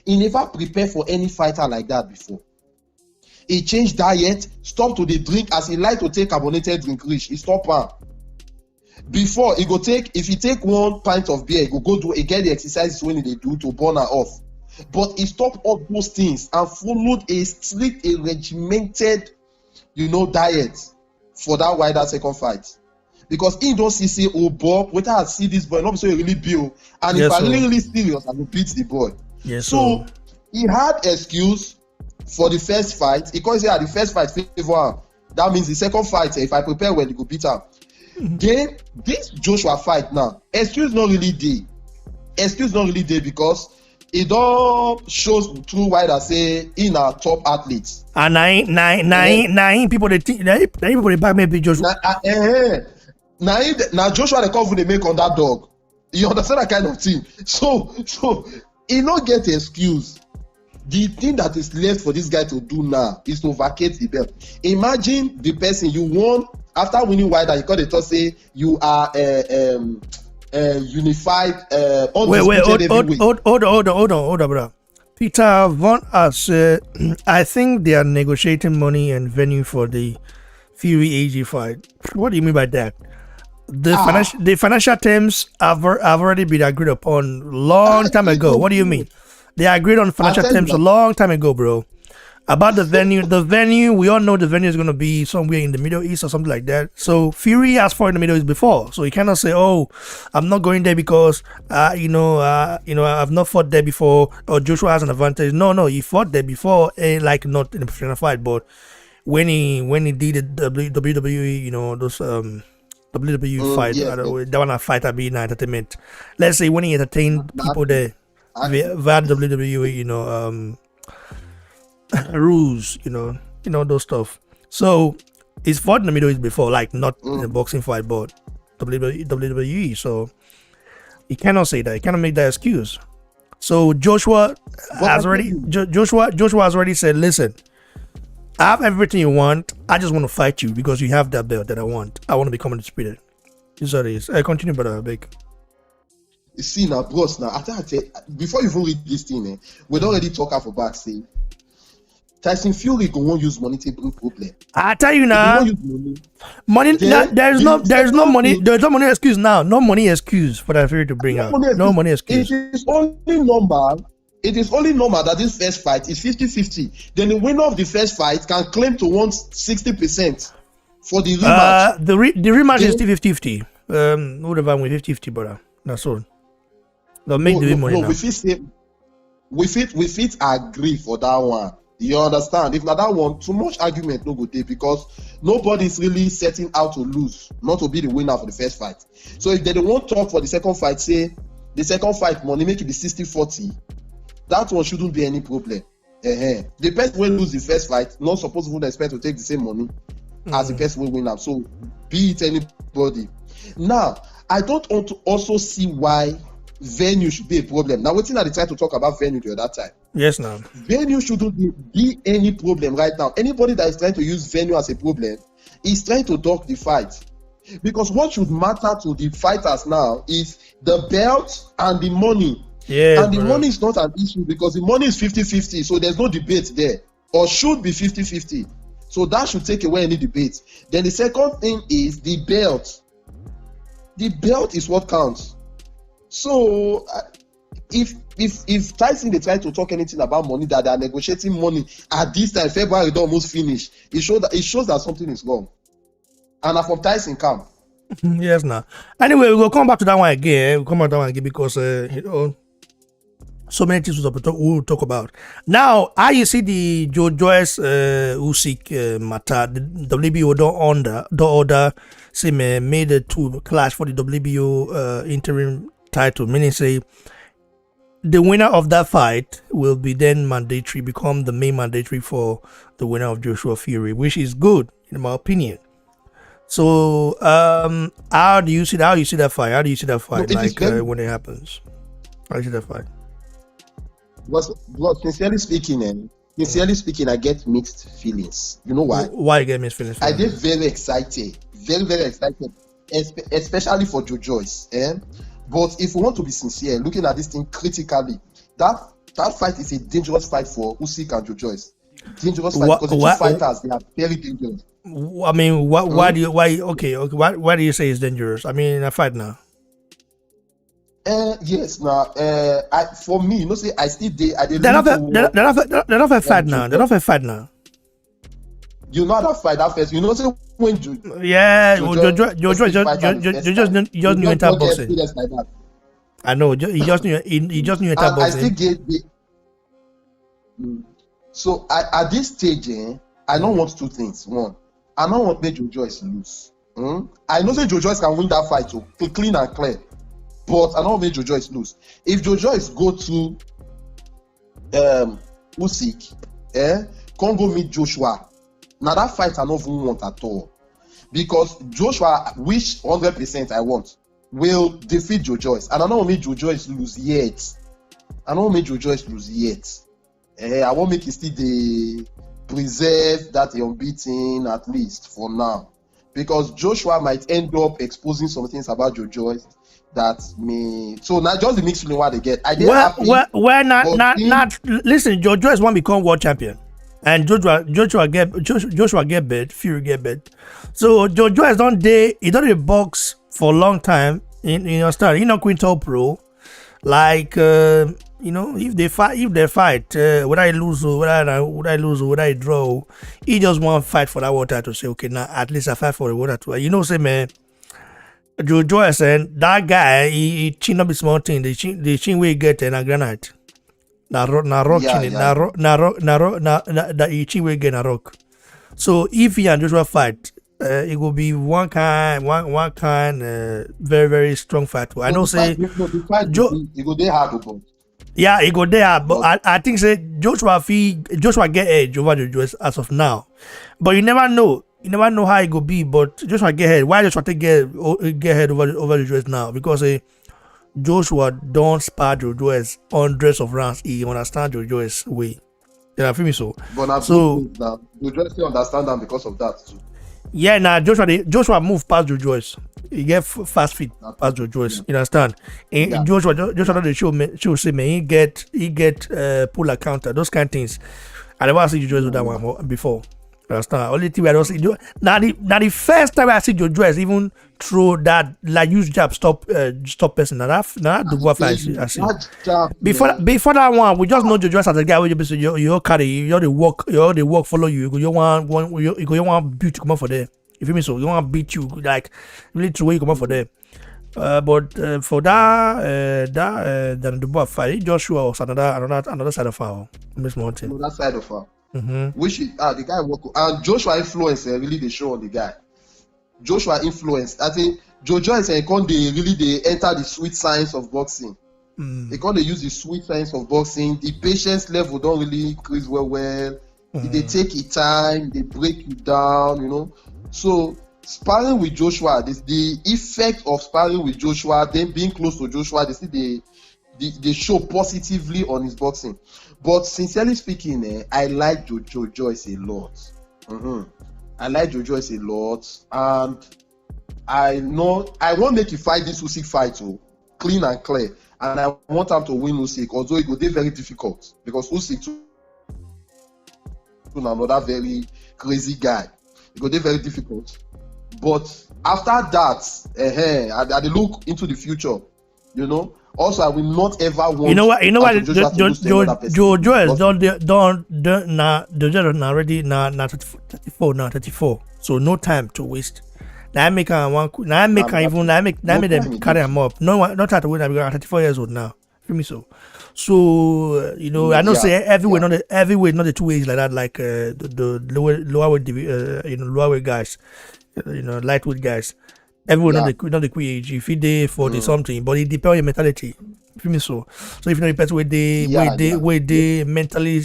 he never prepare for any fighter like that before. He changed diet, stop to the drink, as he like to take carbonated drink rich, he stop am. Before he go take, if he take 1 pint of beer, he go do get the exercises when they do to burn her off. But he stopped all those things and followed a strict, regimented, diet for that Wilder second fight. Because he don't say, oh Bob, wait I see this boy, not so really build. And if I really serious, I will beat the boy. So he had excuse for the first fight. He can't say the first fight favor him. That means the second fight, if I prepare well, he go beat him. Then this Joshua fight now, excuse not really there because it all shows through why I say in our top athletes. And nine people they think people they back maybe Joshua. Now Joshua the cover they make on that dog. You understand that kind of thing. So he not get excuse. The thing that is left for this guy to do now is to vacate the belt. Imagine the person you won after winning Wilder, you got the thought say you are unified. Hold on, bro. Peter Von As, I think they are negotiating money and venue for the Fury AG fight. What do you mean by that? The financial terms have already been agreed upon long time ago. What do you mean? They agreed on financial terms a long time ago, bro. About the venue, we all know the venue is going to be somewhere in the Middle East or something like that. So Fury has fought in the Middle East before, so he cannot say, "Oh, I'm not going there because I've not fought there before," or Joshua has an advantage. No, he fought there before, like not in a professional fight, but when he did the WWE, you know, those WWE fight, yes, that one a fight at being entertainment. Let's say when he entertained people there via WWE, you know, rules, you know those stuff. So he's fought in the Middle East before, like not in a boxing fight, but WWE. So he cannot say that. He cannot make that excuse. So Joshua has already said, listen, I have everything you want. I just want to fight you because you have that belt that I want. I want to become undisputed. This is what it is. I continue, brother Big. You see now, bros. Now, I tell before you even read this thing, we don't already talk for backstage. Tyson Fury go won't use money to bring problem. I tell you now, money. There's no money excuse now. No money excuse for that Fury to bring out. No money excuse. It is only normal. It is only normal that this first fight is 50-50. Then the winner of the first fight can claim to want 60% for the rematch. The rematch is still 50-50. Whatever with 50-50, brother. That's all. They'll make the money now. We fit agree for that one. You understand? If not that one, too much argument no go there because nobody is really setting out to lose, not to be the winner for the first fight. So if they don't want to talk for the second fight, say the second fight money make it be 60-40. That one shouldn't be any problem. The person will lose the first fight, not supposed to expect to take the same money as the person will win. So be it anybody. Now, I don't want to also see why venue should be a problem. Now, waiting at the time to talk about venue the other time. Yes, now. Venue shouldn't be any problem right now. Anybody that is trying to use venue as a problem is trying to dog the fight. Because what should matter to the fighters now is the belt and the money. Yeah, and the money is not an issue because the money is 50-50, so there's no debate there, or should be 50-50. So that should take away any debate. Then the second thing is the belt. The belt is what counts. So if Tyson they try to talk anything about money, that they are negotiating money at this time, February don't almost finish, it shows that something is wrong. And from Tyson camp. Yes, now. Anyway, we'll come back to that one again. We'll come back to that one again because you know, so many things we'll talk about. Now, how you see the Joyce Usyk matter? The WBO don't order say made it to clash for the WBO interim title, meaning say the winner of that fight will be then become the main mandatory for the winner of Joshua Fury, which is good in my opinion. So how do you see that fight? How do you see that fight? No, when it happens? How do you see that fight? But sincerely speaking, I get mixed feelings. You know why? Why you get mixed feelings? I get very excited, very excited, especially for Joyce. But if we want to be sincere, looking at this thing critically, that fight is a dangerous fight for Usyk and Joyce. Dangerous fight because the two fighters, they are very dangerous. I mean, why do you say it's dangerous? I mean, in a fight now. Yes, now, for me, you know, say I still they they're not a fight now. They're not a fight now. You know that fight that first. You know, say when Joe just knew enter boxing. I know he just knew enter boxing. I still get so at this stage, I don't want two things. One, I don't want make Joyce lose. I know say Joyce can win that fight, so clean and clear. But I don't make Joyce lose. If Joyce go to Usyk, can't go meet Joshua. Now that fight I don't even want at all. Because Joshua, which 100% I want, will defeat Joyce. And I don't make Joyce lose yet. I won't make it still the preserve that unbeaten at least for now. Because Joshua might end up exposing some things about Joyce that may. So now just the mixed feeling what they get. Listen, Joyce won't become world champion. And Joshua get bet, Fury get bet. So Joyce he don't box for a long time in your start. Quintal Pro. Like if they fight, whether I lose or whether I draw, he just want to fight for that water to say, okay, now at least I fight for the water too. Say man, Joyce and that guy he chin up a small thing. The chin we get in a granite. Na rock chin it. Na rock. That he chin we get a rock. So if he and Joshua fight, it will be one kind, very very strong fight. I know say the fight it go dey hard to. Yeah, it go there, but I think say Joshua get edge over the Joyce as of now, but you never know. You never know how it go be, but Joshua get head. Why Joshua get head over the Joyce now? Because Joshua don't spar Joyce hundreds of rounds. He understand Joyce way. Yeah, feel me so. But so Joyce still understand them because of that too. Yeah, now Joshua move past Joyce. He get fast feet past Joyce. You understand? And Joshua the show say man he get pull a counter, those kind of things. I never see Joyce do that one before. You understand? Only thing I don't see now the first time I see Joyce even throw that like use jab stop person. Now that the one I see. Before that one, we just know Joyce as a guy where you carry you the work follow you. You want beat to come up for there. You feel me? So you want beat you like really throw you come up for there. But for that the boy fight, Joshua was another side of our Miss Mountain. Another side of our. Which is the guy work and Joshua influence really they show on the guy. Joshua influence. I think Joyce and they really enter the sweet science of boxing. They can't use the sweet science of boxing. The patience level don't really increase well. They take it time, they break you down, you know. So sparring with Joshua, the effect of sparring with Joshua, then being close to Joshua, they show positively on his boxing. But sincerely speaking, I like Joyce a lot. I like Joyce a lot, and I want make you fight this Usyk fight too, clean and clear, and I want him to win Usyk, although it will be very difficult because Usyk too another very crazy guy. It will be very difficult. But after that, I look into the future, you know. Also, I will not ever want. You know what? Joyce don't already now 34. So no time to waste. Now I make them carry him up. No, not at all. I'm 34 years old now. Feel me so. So you know, I know say everywhere not the two ways like that. Like the lower weight, lower weight guys, lightweight guys. Everyone not the quick age. If they 40 something, but it depends on your mentality. Feel me so. So if you know the person where they mentally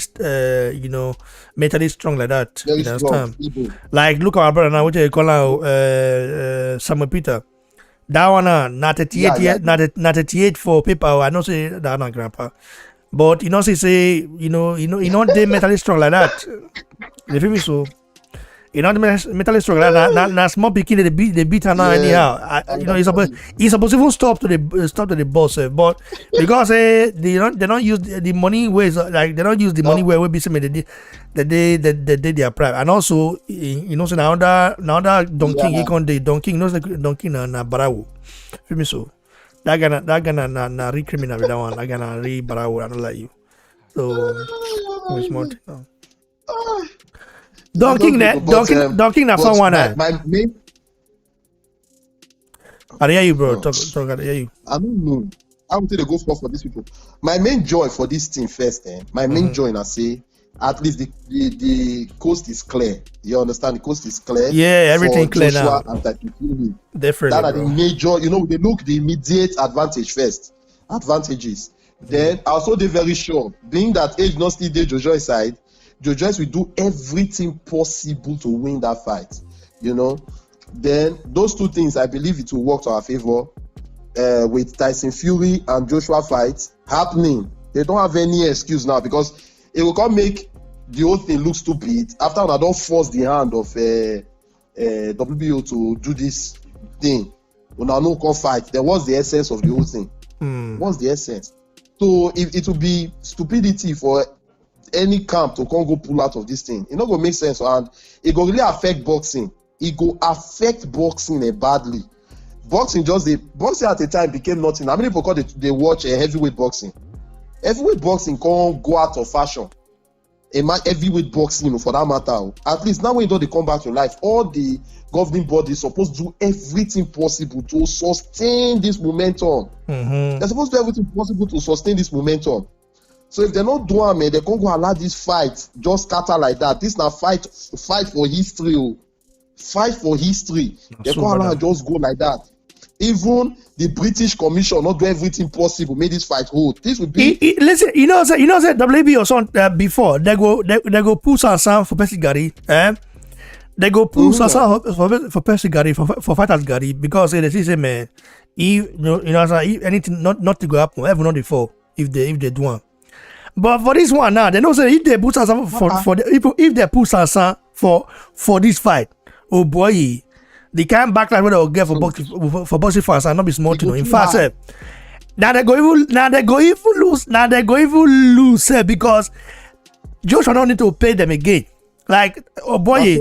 mentally strong like that. Very you understand? strong. Like look at our brother now, what you call out Samuel Peter. That one not 38 not 38 for people. I know say that not grandpa. But say they mentally strong like that. You feel me so? Mentally strong. Now small picking they beat her now anyhow. He's supposed to even stop to the boss, but because they don't use the money ways like they don't use the money where we be saying they did their prime, and also so now that Donkey he can Donkey knows the Donkey na Barawo. Feel me so? That gonna na re criminal with that one. That gonna re Barawo. I don't like you. So which more? Donkey na found one. My main. I hear you, bro. Talk. I hear you. I don't know. I would say they go for these people. My main joy for this team first, my main joy, I say, at least the coast is clear. You understand? The coast is clear. Yeah, everything clear now. Definitely. That are the major. They look the immediate advantage first. Advantages. Then also they're very sure, being that age not still there Joyce side. Joyce will do everything possible to win that fight, Then those two things, I believe it will work to our favor. With Tyson Fury and Joshua fight happening, they don't have any excuse now because it will come make the whole thing look stupid after I don't force the hand of WBO to do this thing. When I no come fight, then what's the essence of the whole thing? What's the essence? So if it will be stupidity for any camp to come go pull out of this thing, it not gonna make sense, and it go really affect boxing. It go affect boxing badly. Boxing at the time became nothing. How many people call they watch heavyweight boxing? Heavyweight boxing can't go out of fashion. Heavyweight boxing, for that matter. At least now when they come back to life, all the governing bodies supposed to do everything possible to sustain this momentum. They're supposed to do everything possible to sustain this momentum. So if they not do am, they can't go allow this fight just scatter like that. This na fight for history. Oh. Fight for history. They can't allow just go like that. Even the British Commission not do everything possible make this fight hold. This would be. Listen, you know, WB or something before they go pull some for Percy Gary, They go pull some for Percy Gary for fighters Gary because they say man, if anything not to go happen, ever not before if they do one. But for this one now, they know say if they put some if they put some for this fight, oh boy. The kind of backlash they'll get for boxing fans are not be small, you know. In fact, now they go even lose because Joshua don't need to pay them again. Like oh boy,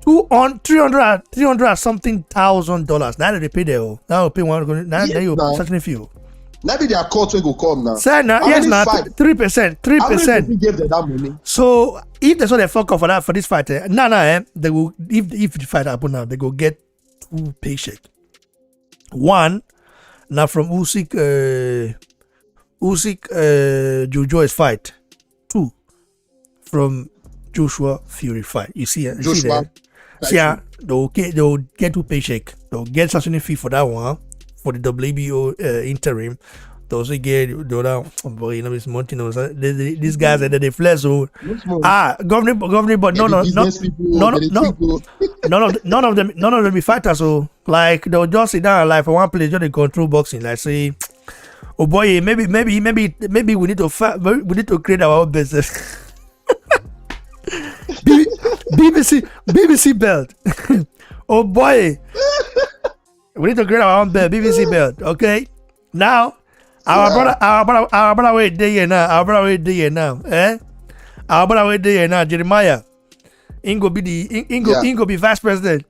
$300 something $1,000. Now they pay them. Now they pay one. Now you certainly feel. Maybe their court will go come now. Sir, now yes, now 3%. How many people gave them that money? So if they saw they fuck off for this fight, they will if the fight happen now, they go get 2 paycheck. One now from Usyk Joyce fight. 2 from Joshua Fury fight. You see, Joshua. They'll get 2 paycheck. They'll get sanctioning fee for that one. For the WBO interim, those get the other boy, it's Montino. These guys that they flex so governing, but none of them be fighters. So like they'll just sit down like for one place, just they control boxing. Like say, oh boy, maybe we need to create our own business. BBC belt. Oh boy. We need to create our own belt, BBC belt, okay? Now, our brother wait there now. Our brother wait there now, Our brother wait there now. Jeremiah, Ingo be vice president.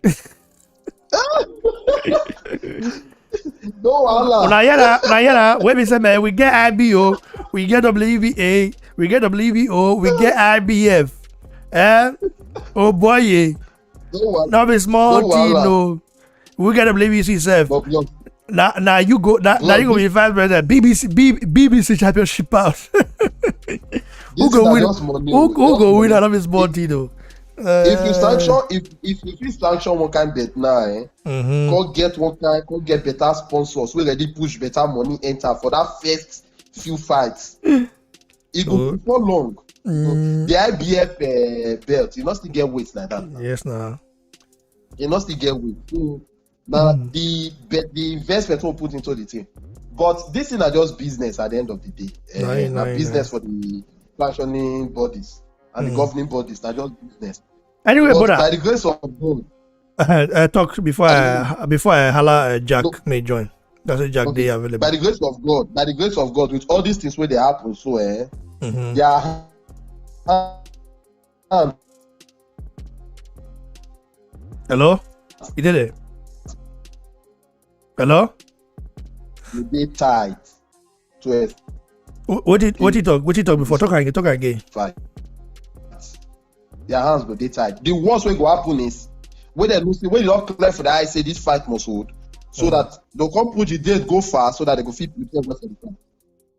No, Allah. Now, wait a minute. We get IBO, we get WBA, we get WBO, we get IBF, Oh boy, now be small team, no. We gotta believe you see self. Now you go. Now you go be vice president. BBC championship out. Who go win? Who go win out of his body though? If you sanction one kind bet now, go get better sponsors. We already push better money enter for that first few fights. It go be for long. The IBF belt, you not still get weight like that. Yes, now. You not still get weight. So, now the investment will put into the team, but this is not just business at the end of the day. Business for the sanctioning bodies and the governing bodies. Not just business. Anyway, but brother, by the grace of God, I talk before I holla Jack may join. That's a Jack day available. By the grace of God, with all these things where they happen, so they are. Hello, you did it. Hello? They tight to it. What you talk before? Talk again. Fight. Their hands go they tight. The worst way go happen is when they lose, when you don't clear for the eye, say this fight must hold, so that they'll come put the date go fast, so that they go fit prepare for the fight.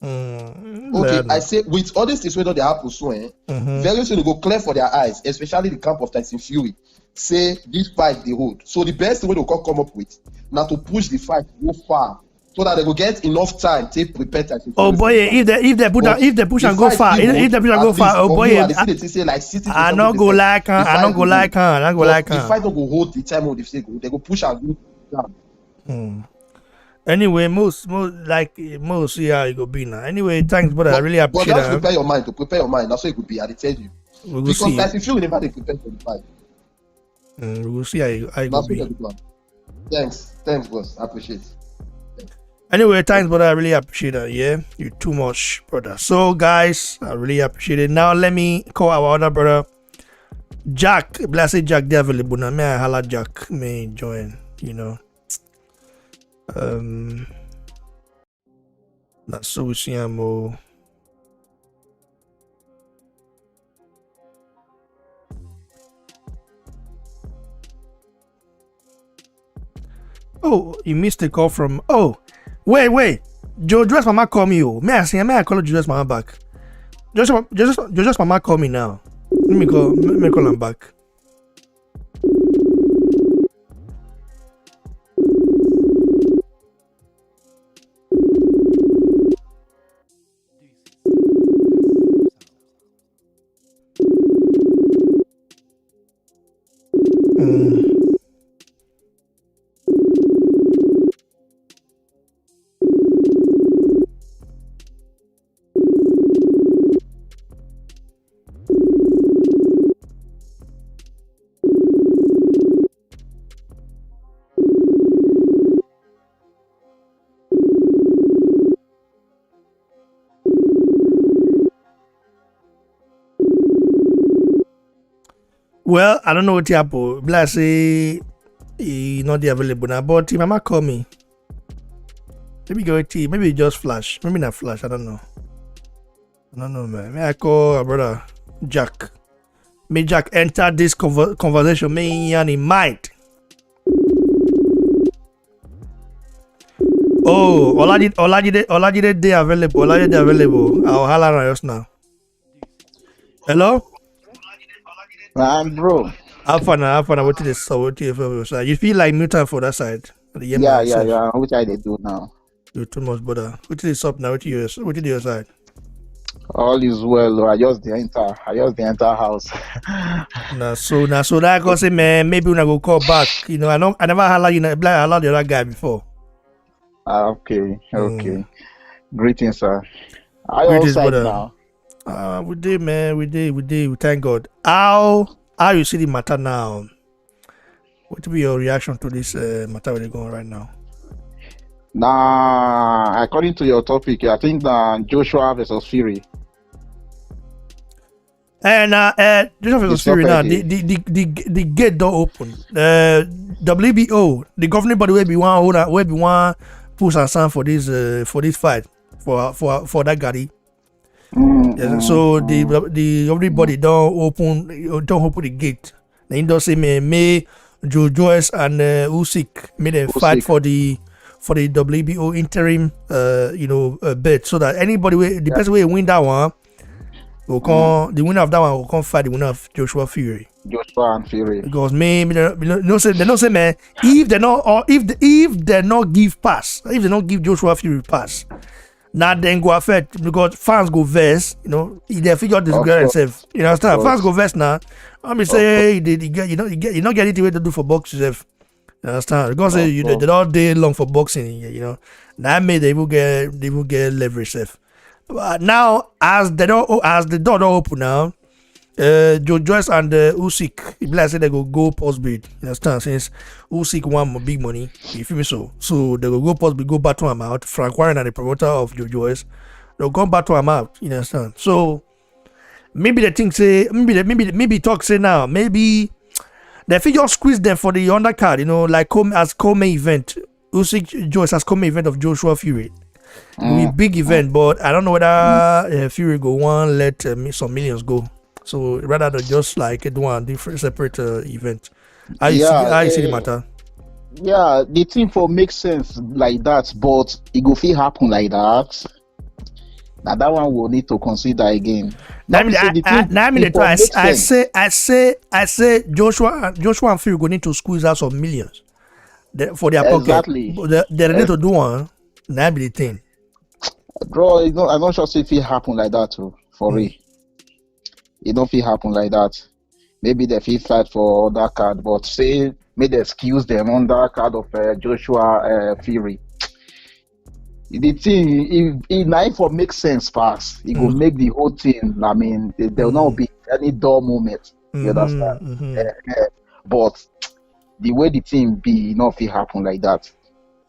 Okay, I say with all these things where they happen soon, very soon they go clear for their eyes, especially the camp of Tyson Fury. Say this fight they hold. So the best way they come up with now to push the fight go far, so that they will get enough time to prepare Tyson Fury. Oh boy, if they push and go far, oh boy, I not go like her. The fight don't go hold the time of the say they go push and go down. Anyway, most see how it go be now. Anyway, thanks, brother. I really appreciate it. But prepare your mind. That's what it could be. I tell you. Because Tyson Fury never they prepare for the fight. We will see how it go be. Thanks, boss. I appreciate it. Anyway, thanks, brother. I really appreciate it. Yeah, you're too much, brother. So, guys, I really appreciate it. Now, let me call our other brother, Jack. Blessed Jack, they're available now. May I holla Jack may join, you know. That's so we see him. Oh, you missed the call from. Oh, wait. Joe Dress Mama call me. Oh, may I call Joe Dress Mama back? Just mama call me now. Let me call him back. Well, I don't know what happened. Bless say he not available now, but he mama call me. Maybe go to maybe just flash. Maybe not flash. I don't know. Man. May I call our brother Jack? May Jack enter this conversation? May and in mind. Oh, Olajide they available. Olajide available. I'll holler just now. Hello. Bro. How far what is so what you feel like mutant for that side? Yeah. Which I they do now? You too much, brother. What is up now? What is your side? All is well. I just the enter house. Now so that I say man, maybe when I go call back. You know, I never holler you know I holler the other guy before. Okay. Greetings, sir. I Greetings, outside brother. now. We did, man. We did. We thank God. How you see the matter now? What will be your reaction to this matter where they're going right now? Nah, according to your topic, I think Joshua versus Fury. And Joshua versus Fury now. The gate door open. WBO, the governing body will be one push and sign for this fight for that guy. Yes, so the everybody don't open the gate. They don't say me Joyce and Usyk made a fight for the WBO interim bid, so that anybody the person will win that one will come the winner of that one will come fight the winner of Joshua Fury. Joshua and Fury. Because maybe they don't say man if they not give pass, if they not give Joshua Fury pass. Now then go affect because fans go verse, they figure this girl itself. You understand? Fans go verse now. I'm say you not get it way to do for boxing yourself. You understand? Because they all day long for boxing, That made they will get leverage safe. But now as the door don't open now, Joyce and Usyk, if I say they go post bid, you understand? Since Usyk want more big money, you feel me? So they go post bid, go battle him out. Frank Warren and the promoter of Joyce, they'll come battle him out, you understand? So maybe they think say maybe talk say now maybe they figure squeeze them for the undercard, like as co-main event. Usyk Joyce as co-main event of Joshua Fury. It'll be a big event, but I don't know whether Fury go one let some millions go. So rather than just like do one different separate event. How you see the matter? Yeah, the thing for makes sense like that, but it go fit happen like that. Now that one will need to consider again. I say Joshua and Fury go need to squeeze out some millions for their pocket. Exactly. They're ready to do one. Now be the thing. Bro, I'm not sure if it happen like that too. For real. It don't feel happen like that. Maybe they feel fight for that card, but say may they excuse them on that card of Joshua Fury. The thing, if now for make sense pass, it will make the whole thing. I mean, there will not be any dull moment. You understand? But the way the thing be, it not feel happen like that.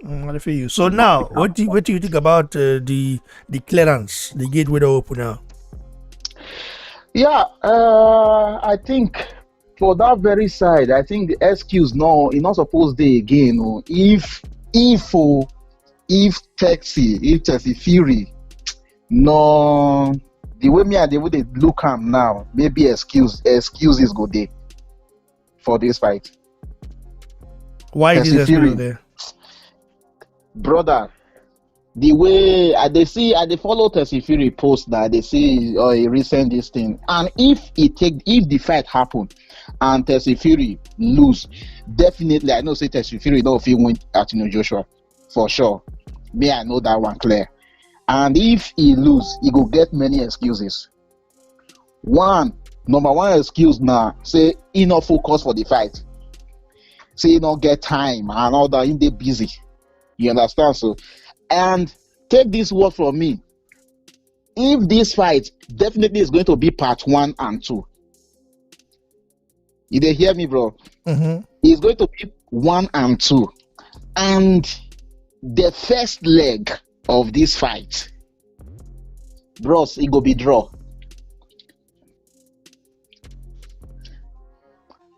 I feel you. So now, what do you think about the clearance, the gateway to open now? Yeah, I think for that very side, I think the excuse no, it's not supposed to again. No. If Texas Fury, no, the way me and the way they look am now, maybe excuses go there for this fight. Why is this Fury there? Brother, the way they follow Tyson Fury post that they see he recent this thing, and if the fight happen and Tyson Fury lose, definitely I know say Tyson Fury don't feel win at Joshua for sure. Me, I know that one clear. And if he lose, he go get many excuses. Number one excuse now, say he not focus for the fight. Say he not get time and all that, he dey busy. You understand? So, and take this word from me. If this fight definitely is going to be part 1 and 2. You dey hear me, bro? Mm-hmm. It's going to be 1 and 2. And the first leg of this fight, bros, it go be draw.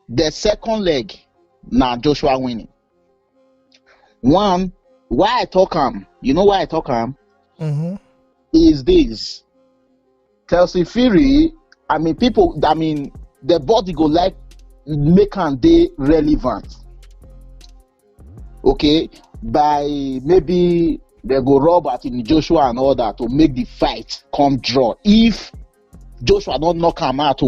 The second leg, now Joshua winning. One, why I talk him? You know why I talk him? Mm-hmm. Is this Tyson Fury? The body go like make am dey relevant. Okay, by maybe they go rub at in Joshua and all that to make the fight come draw. If Joshua don't knock him out,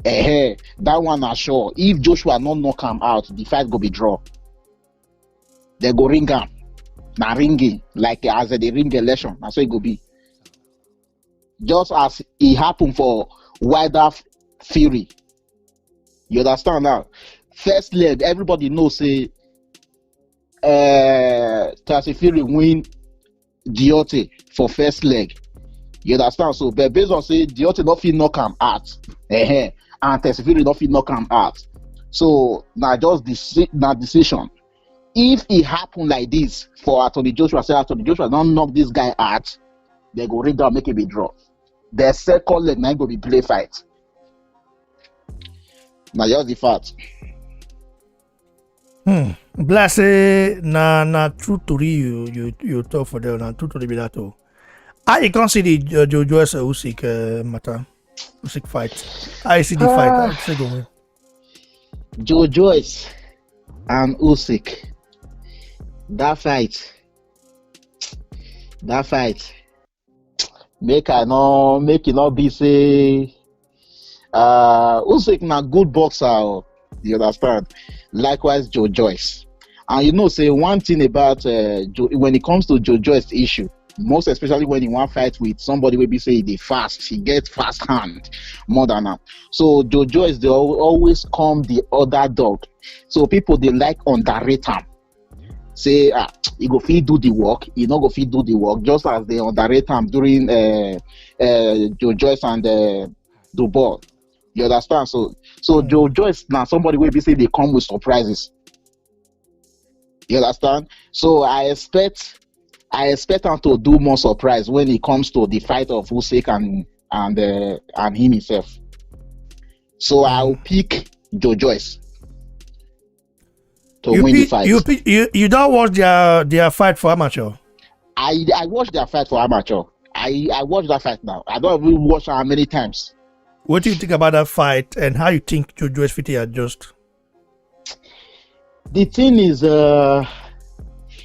that one are sure. If Joshua not knock him out, the fight go be draw. They go ring him. Now ringing like as they ring election. That's what it go be. Just as it happened for Wilder Fury. You understand now? First leg, everybody knows say Tyson Fury win Deontay for first leg. You understand? So, but based on say Deontay not fit knock him out, and Tyson Fury not fit knock him out. So now just decision. If it happen like this for Anthony Joshua, say Anthony Joshua don't knock this guy out, they go ring down, make it be draw. The second leg now go be play fight. Now just the fact. Blase na true to you talk for them, na true to be that too. I can't see the Joyce Usyk matter. Usyk fight. I see the fight. I say go win. Joyce and Usyk. That fight. Make it not be say Usyk na good boxer. You understand? Likewise, Joyce. And you know, say one thing about when it comes to Joyce issue, most especially when he want fight with somebody will be say they fast, he get fast hand more than that. So Joyce they always come the other dog. So people they like underrate him. Say he go fit do the work, he not go fit do the work, just as they underrate him during Joyce and the ball. You understand? So Joyce now somebody will be say they come with surprises. You understand? So I expect him to do more surprise when it comes to the fight of Usyk and him himself. So I'll pick Joyce to win the fight. You don't watch their fight for amateur? I watched their fight for amateur. I watched that fight now. I don't even watch how many times. What do you think about that fight and how you think Joyce fit adjust? The thing is,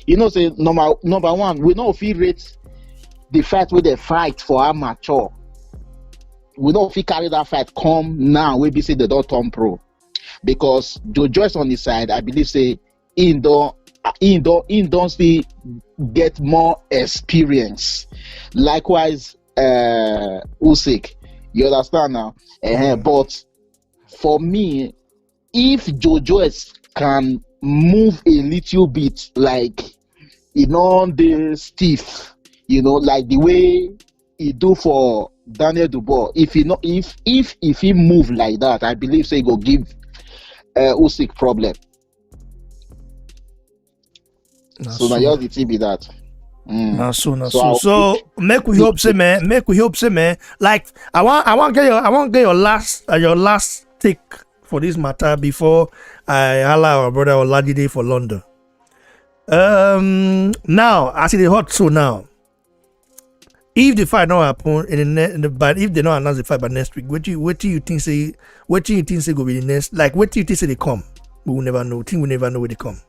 you know, say number one, we know if he rates the fight with the fight for amateur. We know if he carry that fight come now, we be say they don't turn pro. Because Joyce on his side, I believe say he don't see get more experience. Likewise, Usyk. You understand now? But for me, if Joyce can move a little bit, like the stiff, like the way he do for Daniel Dubois, if he move like that, I believe so he go give Usyk problem. So now just the thing be that. So make we hope say man. Like I want get your last take for this matter before I allow our brother Olajide for London. Now I see the hot so now. If the fight not happen but if they not announce the fight by next week, what do you think say go be the next? Like what do you think say they come? We will never know. We never know where they come.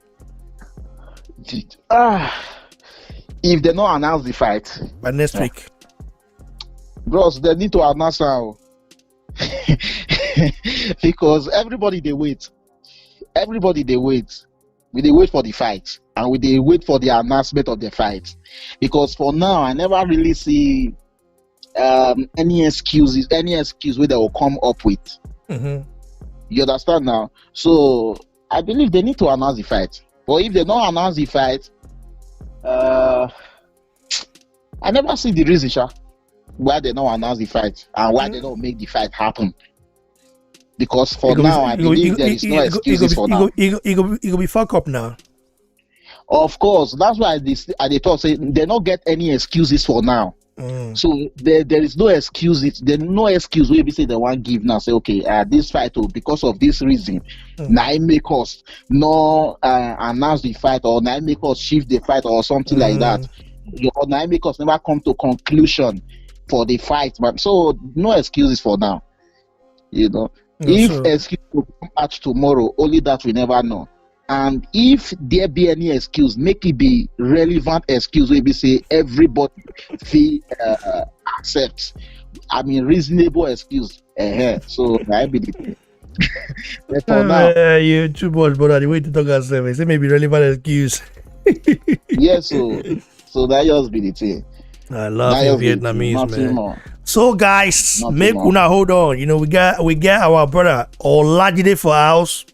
if they don't announce the fight by next week. Bros, they need to announce now. Because everybody they wait. Everybody they wait. We they wait for the fight. And we they wait for the announcement of the fight. Because for now, I never really see any excuse where they will come up with. Mm-hmm. You understand now? So I believe they need to announce the fight. But if they don't announce the fight, I never see the reason why they don't announce the fight and why they don't make the fight happen. Because for now, I believe there is no excuses for now. It will be fuck up now. Of course, that's why they thought say they don't get any excuses for now. So there is no excuses. There's no excuse where we say they want give now. Say okay, this fight because of this reason, now it make us no announce the fight or now it make us shift the fight or something like that. Or now it make us never come to conclusion for the fight. But so no excuses for now. You know, if excuse will come out tomorrow, only that we never know. And if there be any excuse, make it be relevant excuse where we say everybody feel accepts. I mean reasonable excuse. So I believe. But for now, you too much, brother. The way to talk yourself, say maybe relevant excuse. Yes, so that just be the thing. I love you Vietnamese, man. So guys, make una hold on. You know, we got our brother Olajide for house.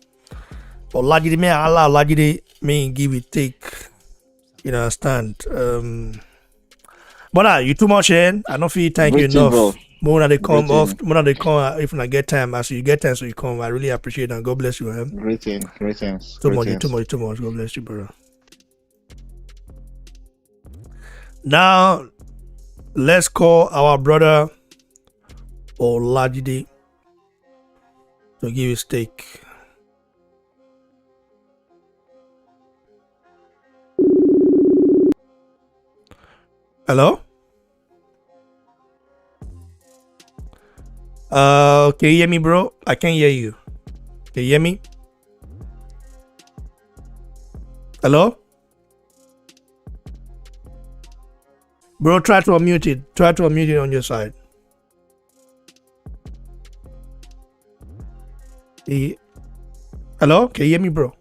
Olajide me Allah Olajide me give it take. You know, understand. But you too much, I don't feel thank you enough. More than they come if I get time, as you get time so you come. I really appreciate it and God bless you, man. Greetings. Too much. God bless you, brother. Now let's call our brother Olajide to give his take. Hello? Can you hear me, bro? I can't hear you. Can you hear me? Hello? Bro, try to unmute it. Try to unmute it on your side. Hello? Can you hear me, bro?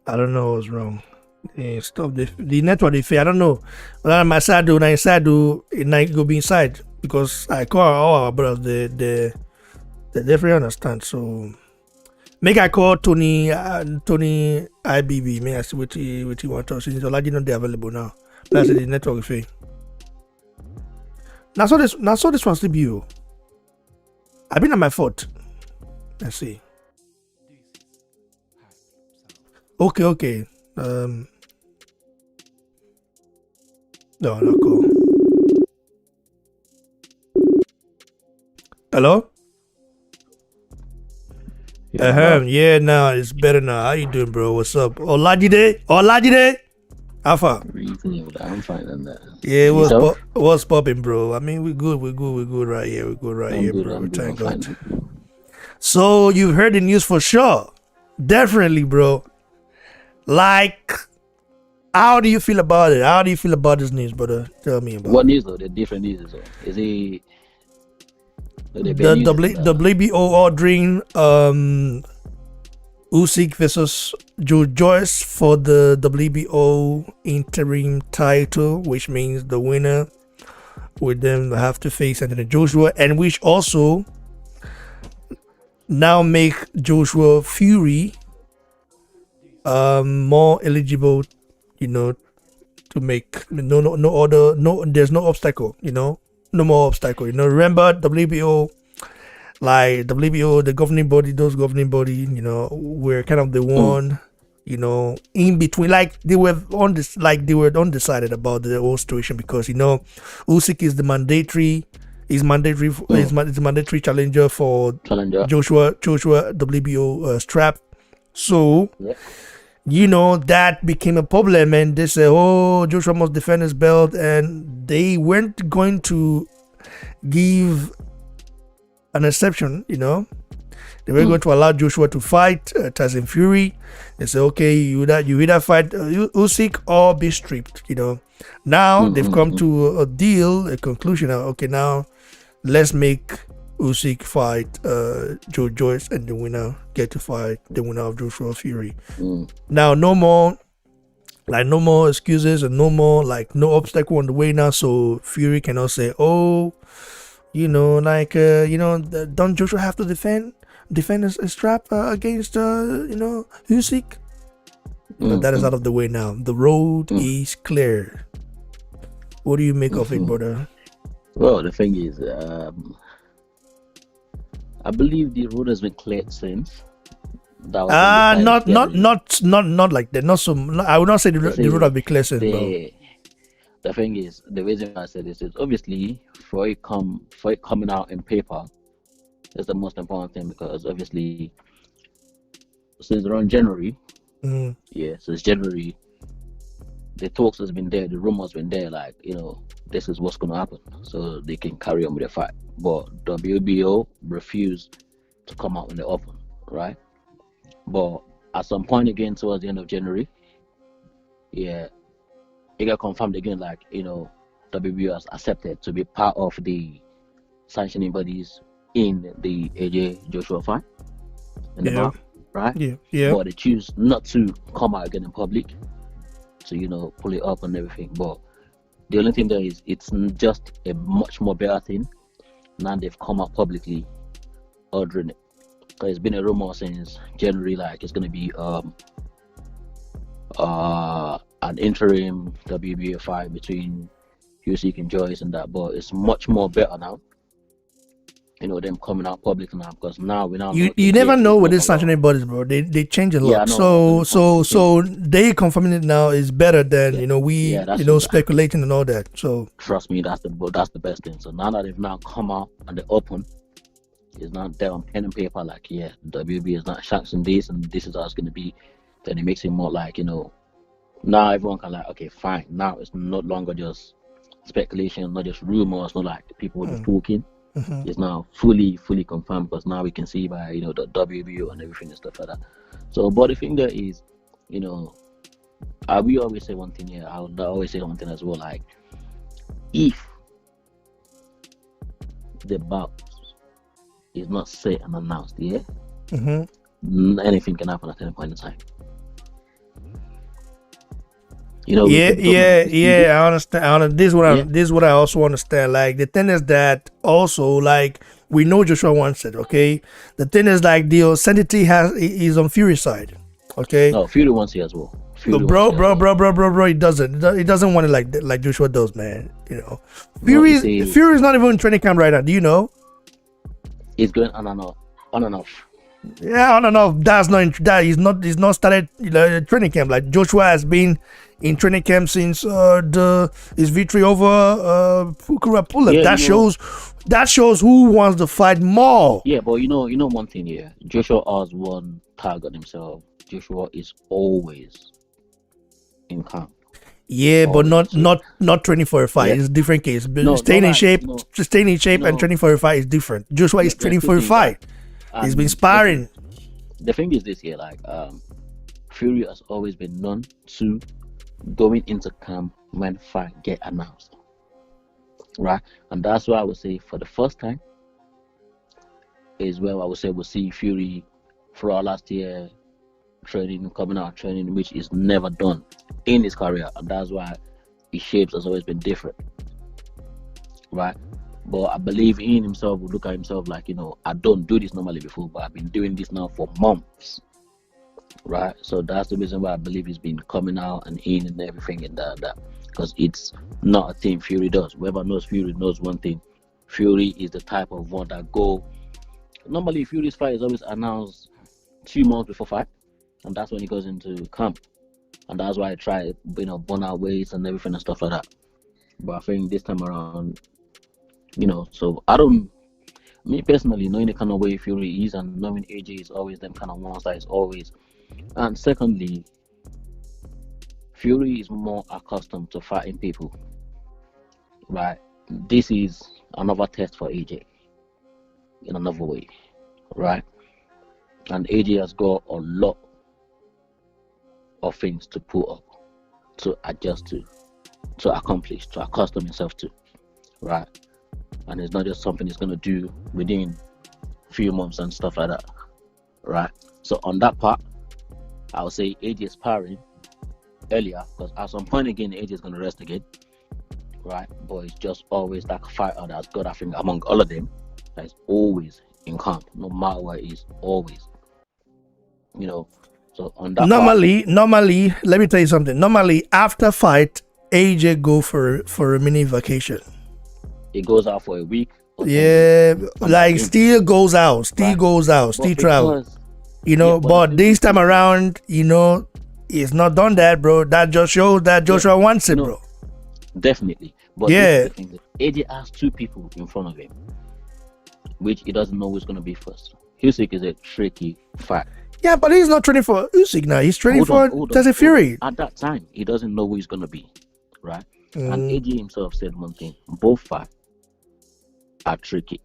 I don't know what's wrong. Stop the network. If I don't know. Well, on my side do, na inside do, it might go be inside because I call all our brothers. They definitely understand. So make I call Tony IBB. May I see what he want to see. So like not available now. That's the network fee. Now so this one still be you. I've been at my fault. Let's see. Okay. No, not cool. Hello? Yeah, now it's better now. How you doing, bro? What's up? Olajide? Alpha. I'm fine on that. Yeah, what's popping, bro? I mean, we good right here. We good right here, bro. Thank God. So you've heard the news for sure. Definitely, bro. Like, how do you feel about it? How do you feel about this news, brother? Tell me about what news though? The different news though. Is it the WBO ordering Usyk versus Joyce for the WBO interim title, which means the winner would then have to face Anthony Joshua, and which also now make Joshua Fury more eligible, you know, to make there's no obstacle, no more obstacle, remember WBO, the governing body, were kind of the one, in between, like they were undecided about the whole situation because Usyk is the mandatory challenger for Joshua WBO strap. So that became a problem, and they said, oh, Joshua must defend his belt, and they weren't going to give an exception, They were going to allow Joshua to fight Tyson Fury. They said, okay, you either fight Usyk or be stripped. Now they've come to a deal, a conclusion. Okay, now let's make Usyk fight Joyce, and the winner get to fight the winner of Joshua Fury. Now, no more excuses, and no more no obstacle on the way now. So Fury cannot say, oh, don't Joshua have to defend his strap against Usyk? That is out of the way now. The road is clear. What do you make of it, brother? Well, the thing is, I believe the road has been cleared since. Not like that. Not so. I would not say the road has been cleared since. The thing is, the reason I said this is obviously for it coming out in paper is the most important thing, because obviously since around January, since January, the talks has been there, the rumors been there, this is what's gonna happen, so they can carry on with the fight. But WBO refused to come out in the open, right? But at some point again towards the end of January, it got confirmed again, WBO has accepted to be part of the sanctioning bodies in the AJ Joshua fight in the bar, right? But they choose not to come out again in public to pull it up and everything. But the only thing there is, it's just a much more better thing now they've come out publicly ordering it. Because it's been a rumor since January, it's going to be an interim WBA fight between Usyk and Joyce and that, but it's much more better now. Them coming out public now, because now we now you never know with these sanctioning bodies, bro. They change a lot. So they confirming it now is better than we speculating and all that. So trust me, that's the best thing. So now that they've now come out and they open, it's not there on pen and paper WB is not sanctioning this and this is how it's going to be. Then it makes it more now everyone can okay, fine. Now it's no longer just speculation, not just rumors, not people just talking. It's now fully confirmed, because now we can see by the WBO and everything and stuff like that. So, but the thing there is, we always say one thing here. I would always say one thing as well. If the bout is not set and announced, anything can happen at any point in time. I understand. This is what I also understand. The thing is that also we know Joshua wants it. Okay, the thing is the sanity is on Fury's side. Okay. No, Fury wants it as well. Bro. He doesn't want it like Joshua does, man. Fury's not even in training camp right now. Do you know? He's going on and off. Yeah, on and off. He's not started training camp. Joshua has been in training camp since his victory over Pukura Pulev. That shows who wants to fight more. Yeah, but you know one thing here. Joshua has one tag on himself. Joshua is always in camp. Yeah, but not training for a fight. It's a different case. Staying in shape and training for a fight is different. Joshua is training for a fight. He's been sparring. The thing is this here, Fury has always been known to going into camp when fight get announced, right? And that's why I would say for the first time is where I would say we'll see Fury throughout last year coming out training, which is never done in his career, and that's why his shapes has always been different, right? But I believe he himself will look at himself I don't do this normally before, but I've been doing this now for months, right? So that's the reason why I believe he's been coming out and in and everything and that, because it's not a thing Fury does. Whoever knows Fury knows one thing. Fury is the type of one that normally Fury's fight is always announced 2 months before fight, and that's when he goes into camp, and that's why I try burn out weights and everything and stuff like that. But I think this time around, so me personally, knowing the kind of way Fury is and knowing AJ is always them kind of ones that is always, and secondly, Fury is more accustomed to fighting people, right? This is another test for AJ in another way, right? And AJ has got a lot of things to put up, to adjust to accomplish, to accustom himself to, right? And it's not just something he's gonna do within a few months and stuff like that, right? So on that part, I would say AJ is sparring earlier, because at some point again, AJ is gonna rest again, right? But it's just always that fighter that's got, I think, among all of them, that's always in camp, no matter what it is, always. You know, so on that normally, let me tell you something. Normally, after fight, AJ go for a mini vacation. It goes out for a week. Yeah, like still goes out, still travel. You know, but this time around, you know, he's not done that, bro. That just shows that Joshua wants it, bro. Definitely. But yeah, AJ has two people in front of him, which he doesn't know who's gonna be first. Usyk is a tricky fight. Yeah, but he's not training for Usyk now. He's training for Tyson Fury. At that time, he doesn't know who he's gonna be, right? And AJ himself said one thing: both fights are tricky,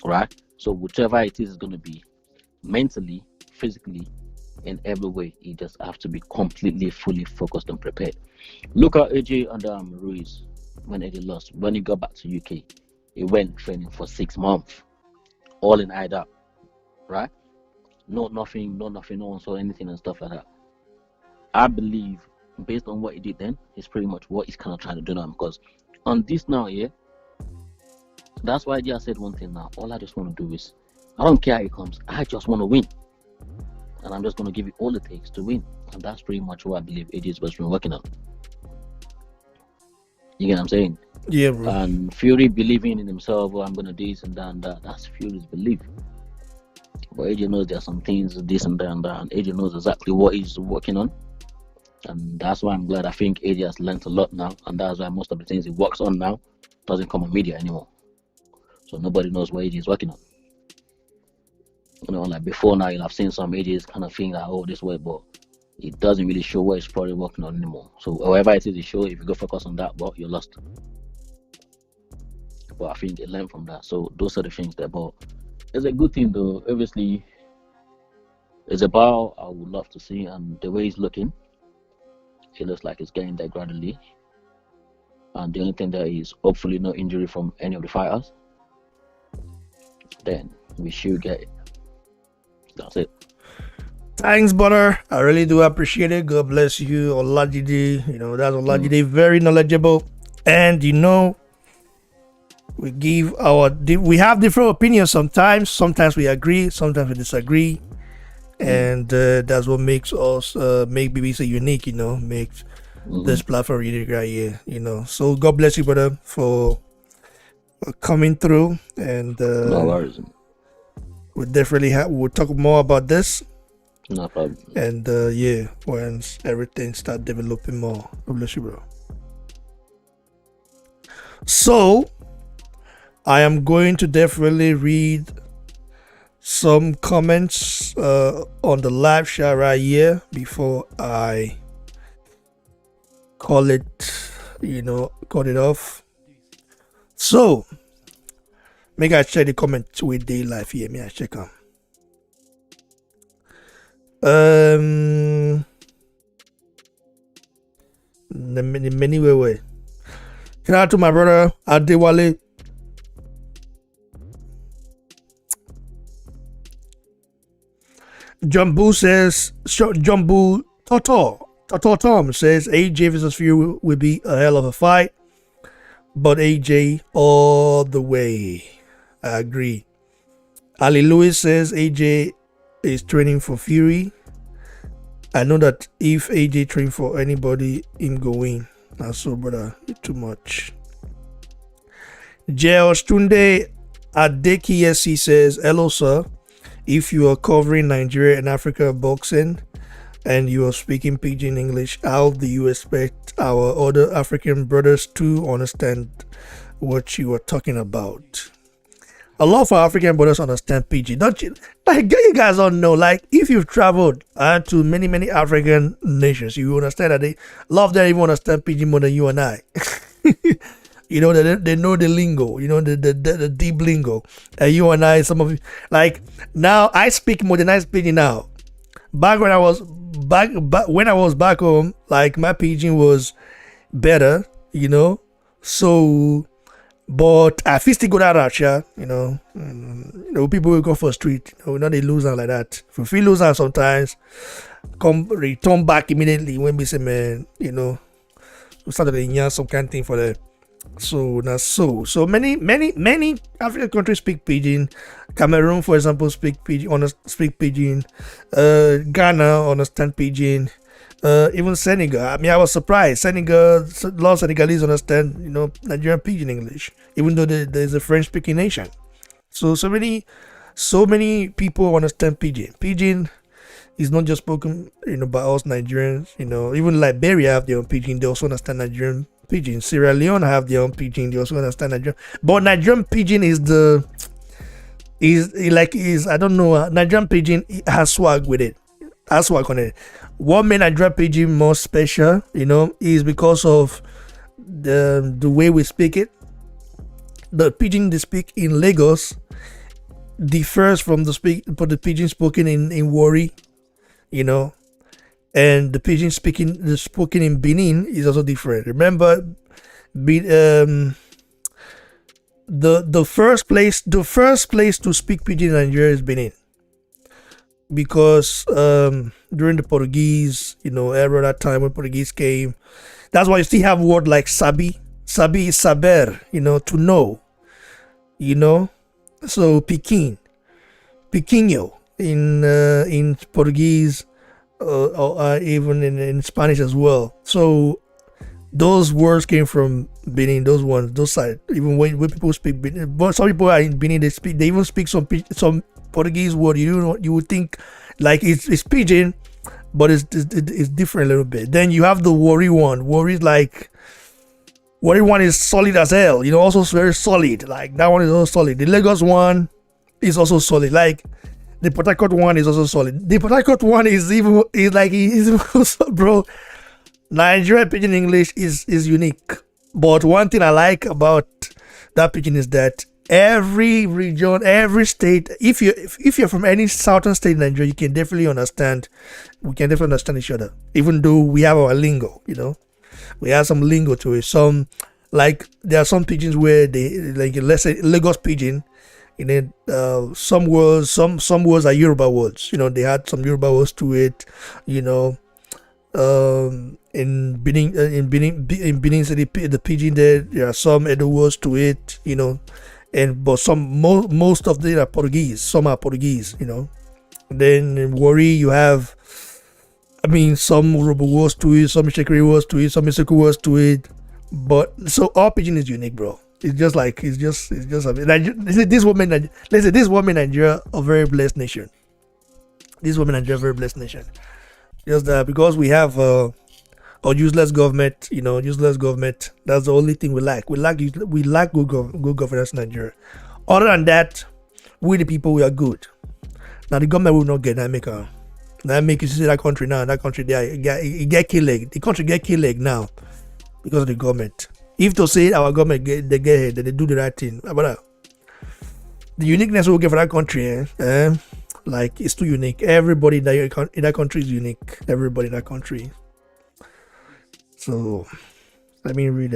right? So whichever it is gonna be, mentally, physically, in every way, you just have to be completely, fully focused and prepared. Look at AJ and Ruiz when AJ lost. When he got back to UK, he went training for 6 months, all in IDA, right? No one saw anything and stuff like that. I believe, based on what he did then, it's pretty much what he's kind of trying to do now. Because on this now, yeah, that's why I just said one thing now. All I just want to do is, I don't care how it comes, I just want to win. And I'm just going to give it all it takes to win. And that's pretty much what I believe AJ's been working on. You get what I'm saying? Yeah, bro. And Fury believing in himself, I'm going to do this and that and that. That's Fury's belief. But AJ knows there's some things, this and that and that. And AJ knows exactly what he's working on. And that's why I'm glad. I think AJ has learned a lot now. And that's why most of the things he works on now doesn't come on media anymore. So nobody knows what AJ is working on. You know, like before now, you'll have seen some AJs kind of think that, oh, this way, but it doesn't really show what he's probably working on anymore. So whatever it is he show, if you go focus on that, but you're lost. But I think they learn from that. So those are the things there. But it's a good thing though. Obviously, it's a bow I would love to see, and the way he's looking, it looks like it's getting there gradually. And the only thing there is hopefully no injury from any of the fighters. Then we should get it. That's it. Thanks, brother. I really do appreciate it. God bless you, Olajide. You know, that's Olajide, very knowledgeable. And you know, we have different opinions sometimes. Sometimes we agree, sometimes we disagree. And that's what makes us make BBC unique, you know, makes this platform unique right here, you know. So God bless you, brother, for coming through. And no worries. We'll talk more about this. No problem. And yeah, once everything start developing more. God bless you, bro. So I am going to definitely read some comments on the live chat right here before I cut it off. So make I check the comment with the live here. May I check them? The many way. Shout out to my brother Adewale. Jumbo Toto Tom says AJ versus Fury will be a hell of a fight, but AJ all the way. I agree. Ali Lewis says AJ is training for Fury. I know that if AJ train for anybody, him go win. Not so, brother. Too much. George Tunde Adeki SC says, hello, sir. If you are covering Nigeria and Africa boxing and you are speaking pidgin English, how do you expect our other African brothers to understand what you are talking about? A lot of our African brothers understand pidgin, don't you? Like, you guys don't know. Like, if you've traveled to many African nations, you understand that a lot of them even understand pidgin more than you and I. You know, they know the lingo. You know the deep lingo. And you and I, some of you, like now, I speak modernized pidgin now. Back when I was back home, like my pidgin was better. You know, so but I feel still go that out, yeah. You know, people will go for street. Not they lose out like that. If we feel lose out sometimes, come return back immediately when we say, man, we started to some kind of thing for the. So that's so many African countries speak pidgin. Cameroon, for example, speak pidgin. Ghana understand pidgin. Even Senegal. I mean, I was surprised. A lot of Senegalese understand Nigerian pidgin English, even though there's a French-speaking nation. So many people understand pidgin. Pidgin is not just spoken by us Nigerians. Even Liberia have their own pidgin. They also understand Nigerian pidgin. Sierra Leone have their own pidgin. They also understand Nigerian. But Nigerian pidgin is I don't know. Nigerian pidgin has swag with it. Has swag on it. What made Nigerian pidgin more special, is because of the way we speak it. The pidgin they speak in Lagos differs from the pidgin spoken in Warri, and the pidgin spoken in Benin is also different. Remember, the first place to speak pidgin in Nigeria is Benin, because during the Portuguese, era, that time when Portuguese came, that's why you still have word like sabi. Sabi is saber, to know, so Piquinho in Portuguese, or even in Spanish as well. So those words came from Benin. Those side. Even when people speak Benin, but some people are in Benin. They even speak some Portuguese word. You would think like it's pidgin, but it's different a little bit. Then you have the Warri one. Warri one is solid as hell. Also very solid. Like that one is also solid. The Lagos one is also solid. Like the Port Harcourt one is also solid. The Port Harcourt one is also, bro. Nigerian pidgin English is unique. But one thing I like about that pidgin is that every region, every state, if you're from any southern state in Nigeria, you can definitely understand. We can definitely understand each other, even though we have our lingo. We have some lingo to it. There are some pidgins where let's say Lagos pidgin. Some words are Yoruba words. They had some Yoruba words to it. In Benin City, the pidgin there are some Edo words to it. But most of them are Portuguese. Some are Portuguese. Then in Warri you have, some Yoruba words to it, some Shekiri words to it, some Isoko words to it. But so our pidgin is unique, bro. It's just this woman. Let's say this woman Nigeria a very blessed nation. This woman Nigeria a very blessed nation. Just that because we have a useless government, useless government. That's the only thing we lack. We lack good governance in Nigeria. Other than that, we the people, we are good. Now the government will not get that make you see that country now. That country there, it get killed. The country get killed now because of the government. If to say our government they do the right thing, but the uniqueness we get for that country, like it's too unique. Everybody in that country is unique. Everybody in that country. So let me read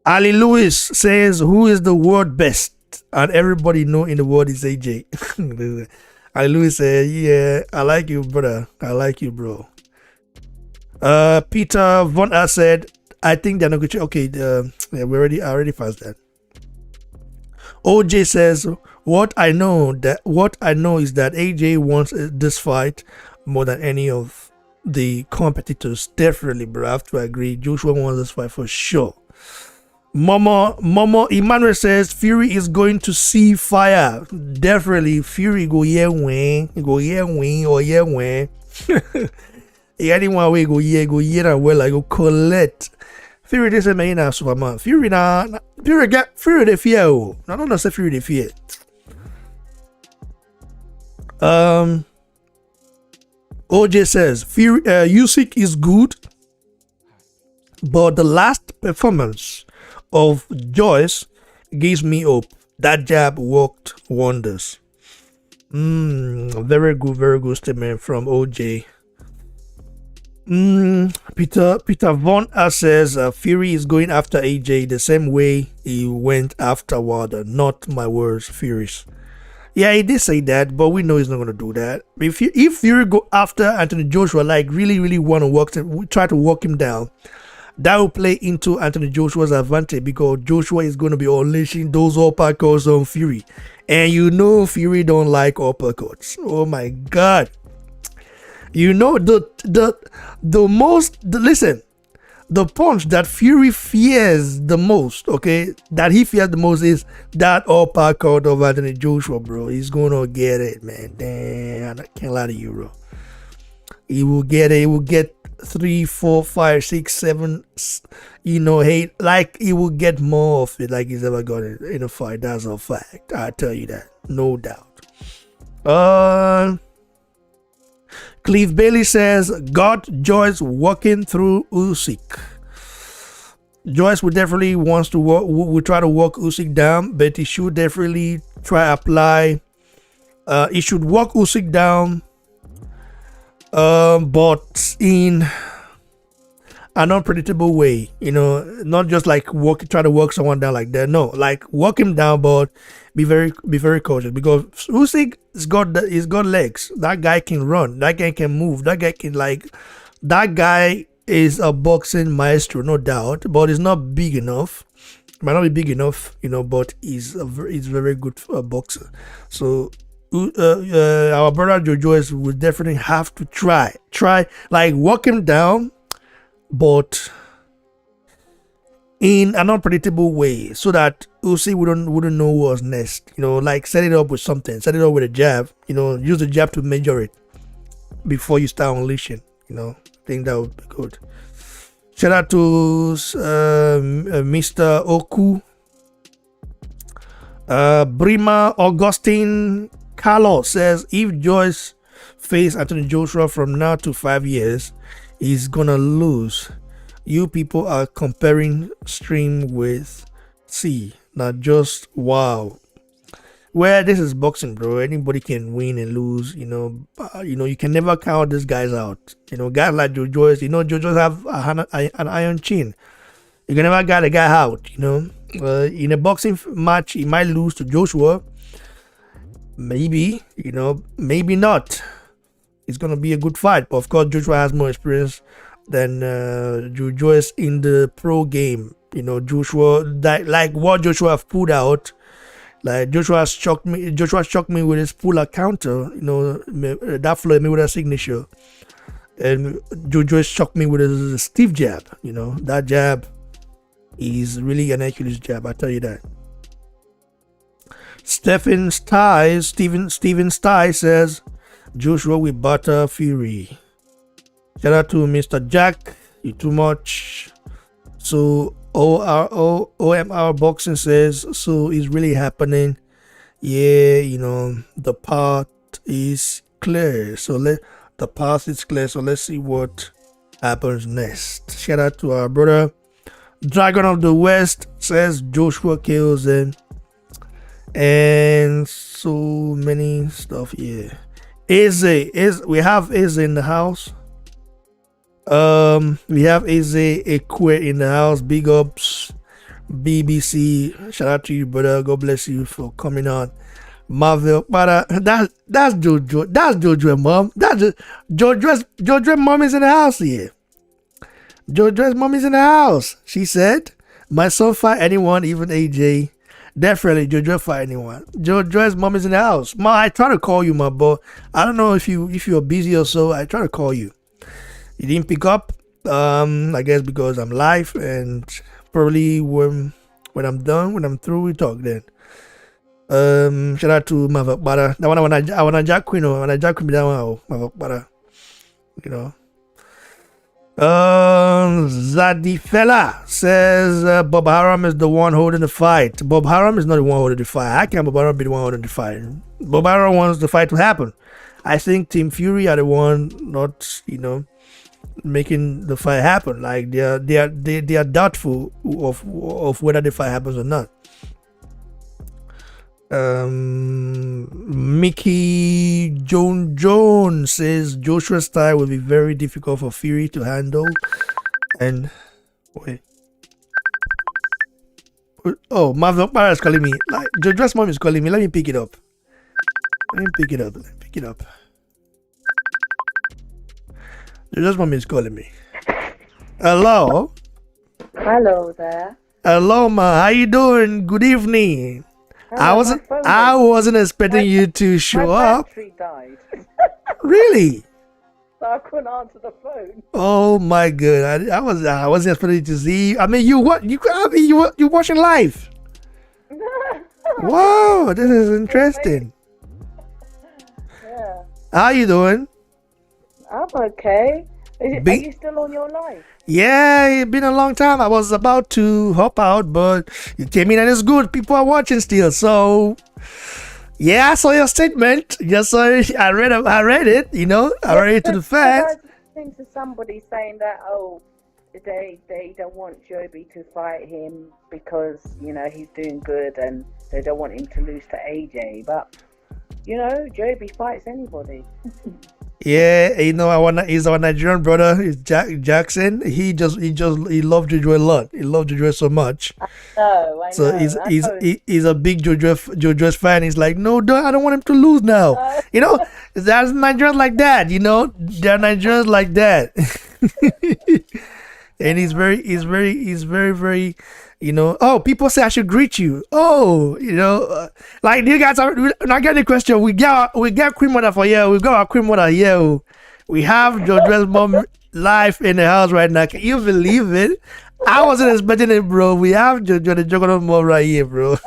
Ali Lewis says, "Who is the world best?" And everybody know in the world is AJ. Ali Lewis said, "Yeah, I like you, brother. I like you, bro." Peter Von A said, "I think they're not going to." Okay, I already passed that. OJ says, what I know is that AJ wants this fight more than any of the competitors. Definitely, bro. I have to agree. Joshua wants this fight for sure. Momo Emmanuel says Fury is going to see fire. Definitely, Fury go win or win. Anyone way go and well, I go collect. Fury this man na Superman. Fury the fear. No, not say Fury the fear. OJ says Fury Usyk is good, But the last performance of Joyce gives me hope. That jab worked wonders. Very good statement from OJ. Peter Von says Fury is going after AJ the same way he went after Wilder. Not my words, Fury's. Yeah, he did say that, but we know he's not going to do that. If Fury go after Anthony Joshua, like really want to try to walk him down, that will play into Anthony Joshua's advantage because Joshua is going to be unleashing those uppercuts on Fury. And you know Fury don't like uppercuts. Oh my God. You know listen, the punch that Fury fears the most, okay, that he fears the most is that uppercut of Anthony Joshua, bro. He's gonna get it, man. Damn, I can't lie to you, bro. He will get it. He will get 3, 4, 5, 6, 7, 8. Like he will get more of it, like he's ever got it in a fight. That's a fact. I tell you that, no doubt. Cliff Bailey says, got Joyce walking through Usyk. Joyce would definitely wants to will try to walk Usyk down, but he should definitely try apply. He should walk Usyk down, but in an unpredictable way. Not just like try to walk someone down like that. No, like walk him down, but be very cautious because Usyk he's got legs. That guy can run. That guy can move. That guy is a boxing maestro, no doubt, but he's not big enough. Might not be big enough, but he's very good boxer. So our brother Joyce would definitely have to try like walk him down, but in an unpredictable way, so that Usyk wouldn't know what's next. Like set it up with something, set it up with a jab. Use the jab to measure it before you start unleashing. I think that would be good. Shout out to Mr. Oku, Brima Augustine Carlos says if Joyce face Anthony Joshua from now to 5 years, he's gonna lose. You people are comparing stream with sea, not just wow. Well, this is boxing, bro. Anybody can win and lose. You can never count these guys out. Guys like Joyce, Joyce have an iron chin. You can never get a guy out. In a boxing match, he might lose to Joshua. Maybe, maybe not. It's gonna be a good fight, but of course, Joshua has more experience than Joyce in the pro game. Joshua, like what Joshua have pulled out. Like Joshua shocked me with his pull-out counter. That Floyd Mayweather signature, and Joyce shocked me with his stiff jab. That jab is really an Hercules jab. I tell you that. Steven Stye says Joshua will butter Fury. Shout out to Mr. Jack. You too much. So OMR Boxing says, so it's really happening. Yeah, the path is clear. So the path is clear. So let's see what happens next. Shout out to our brother Dragon of the West says Joshua kills him. And so many stuff. Yeah. We have Eze in the house. We have Eze Ekwe in the house. Big ups, BBC. Shout out to you, brother. God bless you for coming on. Marvel, but that's Jojo. That's Jojo, mom. That's Jojo's mom is in the house here. Jojo's mom is in the house. She said, "My son fight anyone, even AJ." Definitely, Jojo fight anyone. Jojo's mom is in the house. Ma, I try to call you, my boy. I don't know if you're busy or so. I try to call you. You didn't pick up. I guess because I'm live, and probably when I'm through, we talk then. Shout out to Mavak Bada. That one I wanna Jack Queen. When I Jack Queen, that one Mavak Bada. Zadie Fella says Bob Haram is the one holding the fight. Bob Haram is not the one holding the fight. How can Bob Haram be the one holding the fight? Bob Haram wants the fight to happen. I think Team Fury are the one not, making the fight happen. Like they are doubtful of whether the fight happens or not. Mickey Jones says Joshua's style will be very difficult for Fury to handle. And wait. Oh, Mara is calling me. Like Jojo's mom is calling me. Let me pick it up. Jojo's mom is calling me. Hello. Hello there. Hello, ma. How you doing? Good evening. I wasn't expecting you to show up. My battery died. Really? So I couldn't answer the phone. Oh my god! I wasn't expecting to see you. I mean, you watching live. Wow, this is interesting. Yeah. How you doing? I'm okay. Are you still on your live? Yeah, it's been a long time. I was about to hop out, but you came in and it's good. People are watching still. So, yeah, I saw your statement. Just so I read it. You know, I read it to the fans. I was listening to somebody saying that they don't want Joby to fight him because he's doing good and they don't want him to lose to AJ. But Joby fights anybody. Yeah, he's our Nigerian brother. He's Jackson. He loved Jojo a lot. He loved Jojo so much. I know. So he's a big Jojo's fan. He's like, no, I don't want him to lose now. There's Nigerians like that. There are Nigerians like that. And he's very. Oh, people say I should greet you. Oh, like you guys are not getting the question. We got Queen Mother for here. We got our Queen Mother here. We have Jojo's mom live in the house right now. Can you believe it? I wasn't expecting it, bro. We have Jojo the Juggernaut mom right here, bro.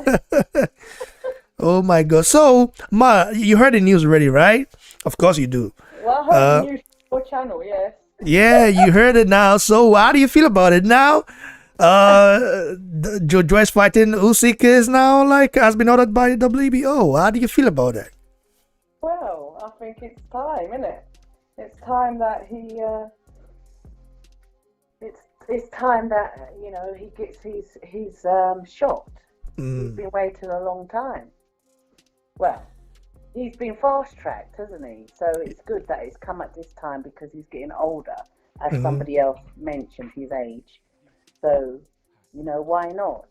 Oh my god. So, Ma, you heard the news already, right? Of course you do. Well, I heard the news on your channel, yes. Yeah, you heard it now. So, how do you feel about it now? Joyce fighting Usyk is now has been ordered by the WBO. How do you feel about that? Well, I think it's time, isn't it? It's time that he. It's time that he gets his shot. He's been waiting a long time. Well, he's been fast tracked, hasn't he? So it's good that it's come at this time because he's getting older, as somebody else mentioned his age. So, why not?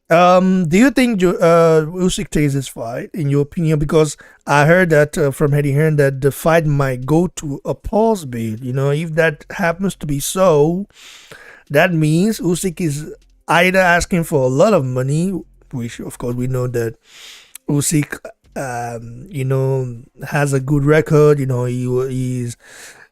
Do you think Usyk takes this fight, in your opinion? Because I heard that from Eddie Hearn that the fight might go to a pause bid. If that happens to be so, that means Usyk is either asking for a lot of money, which of course we know that Usyk, has a good record.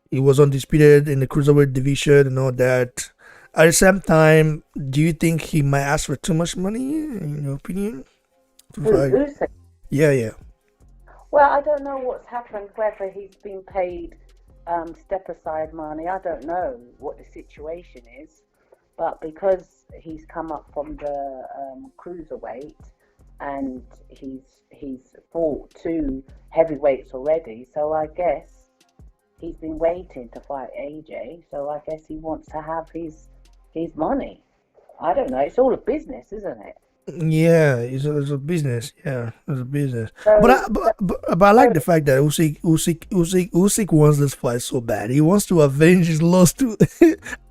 He was undisputed in the cruiserweight division and all that. At the same time, do you think he might ask for too much money, in your opinion? Usyk? Yeah. Well, I don't know what's happened, whether he's been paid step-aside money. I don't know what the situation is. But because he's come up from the cruiserweight and he's fought 2 heavyweights already, so I guess he's been waiting to fight AJ, so I guess he wants to have his money. I don't know. It's all a business, isn't it? Yeah, it's a business. Yeah, it's a business. So, but I like the fact that Usyk wants this fight so bad. He wants to avenge his loss to.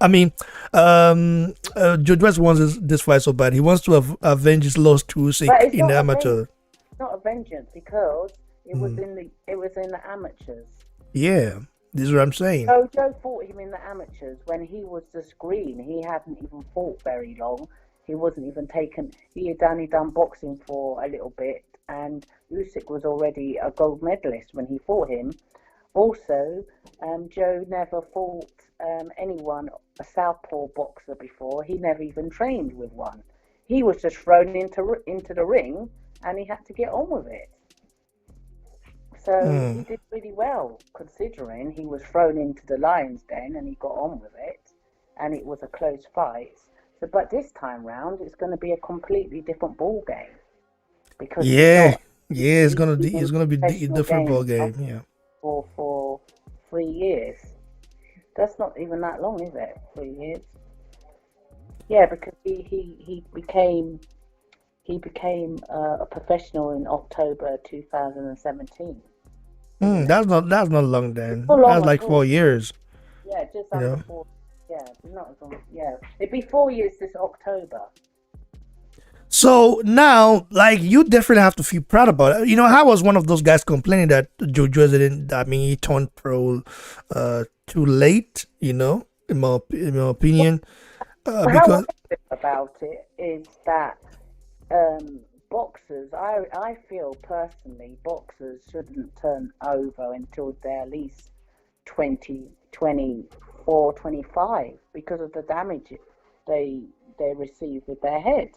I mean, Jojo wants this fight so bad. He wants to avenge his loss to Usyk in the amateur. It's not a vengeance because it was in the amateurs. Yeah. This is what I'm saying. So Joe fought him in the amateurs when he was just green. He hadn't even fought very long. He wasn't even taken. He had only done boxing for a little bit, and Usyk was already a gold medalist when he fought him. Also, Joe never fought anyone, a southpaw boxer, before. He never even trained with one. He was just thrown into the ring, and he had to get on with it. So he did really well, considering he was thrown into the lion's den and he got on with it, and it was a close fight. So, but this time round, it's going to be a completely different ball game. Because it's going to be a different ball game. Yeah. For 3 years. That's not even that long, is it? 3 years. Yeah, because he became a professional in October 2017. That's not long then. Not long That's at like all. 4 years. Yeah, just You under know. 4. Yeah, not as long. Yeah, it'd be 4 years this October. So now, like, you definitely have to feel proud about it. I was one of those guys complaining that Jojo didn't. I mean, he turned pro too late. In my opinion, How I because feel about it is that boxers, I feel personally, boxers shouldn't turn over until they're at least 20, 24, 25 because of the damage they receive with their head.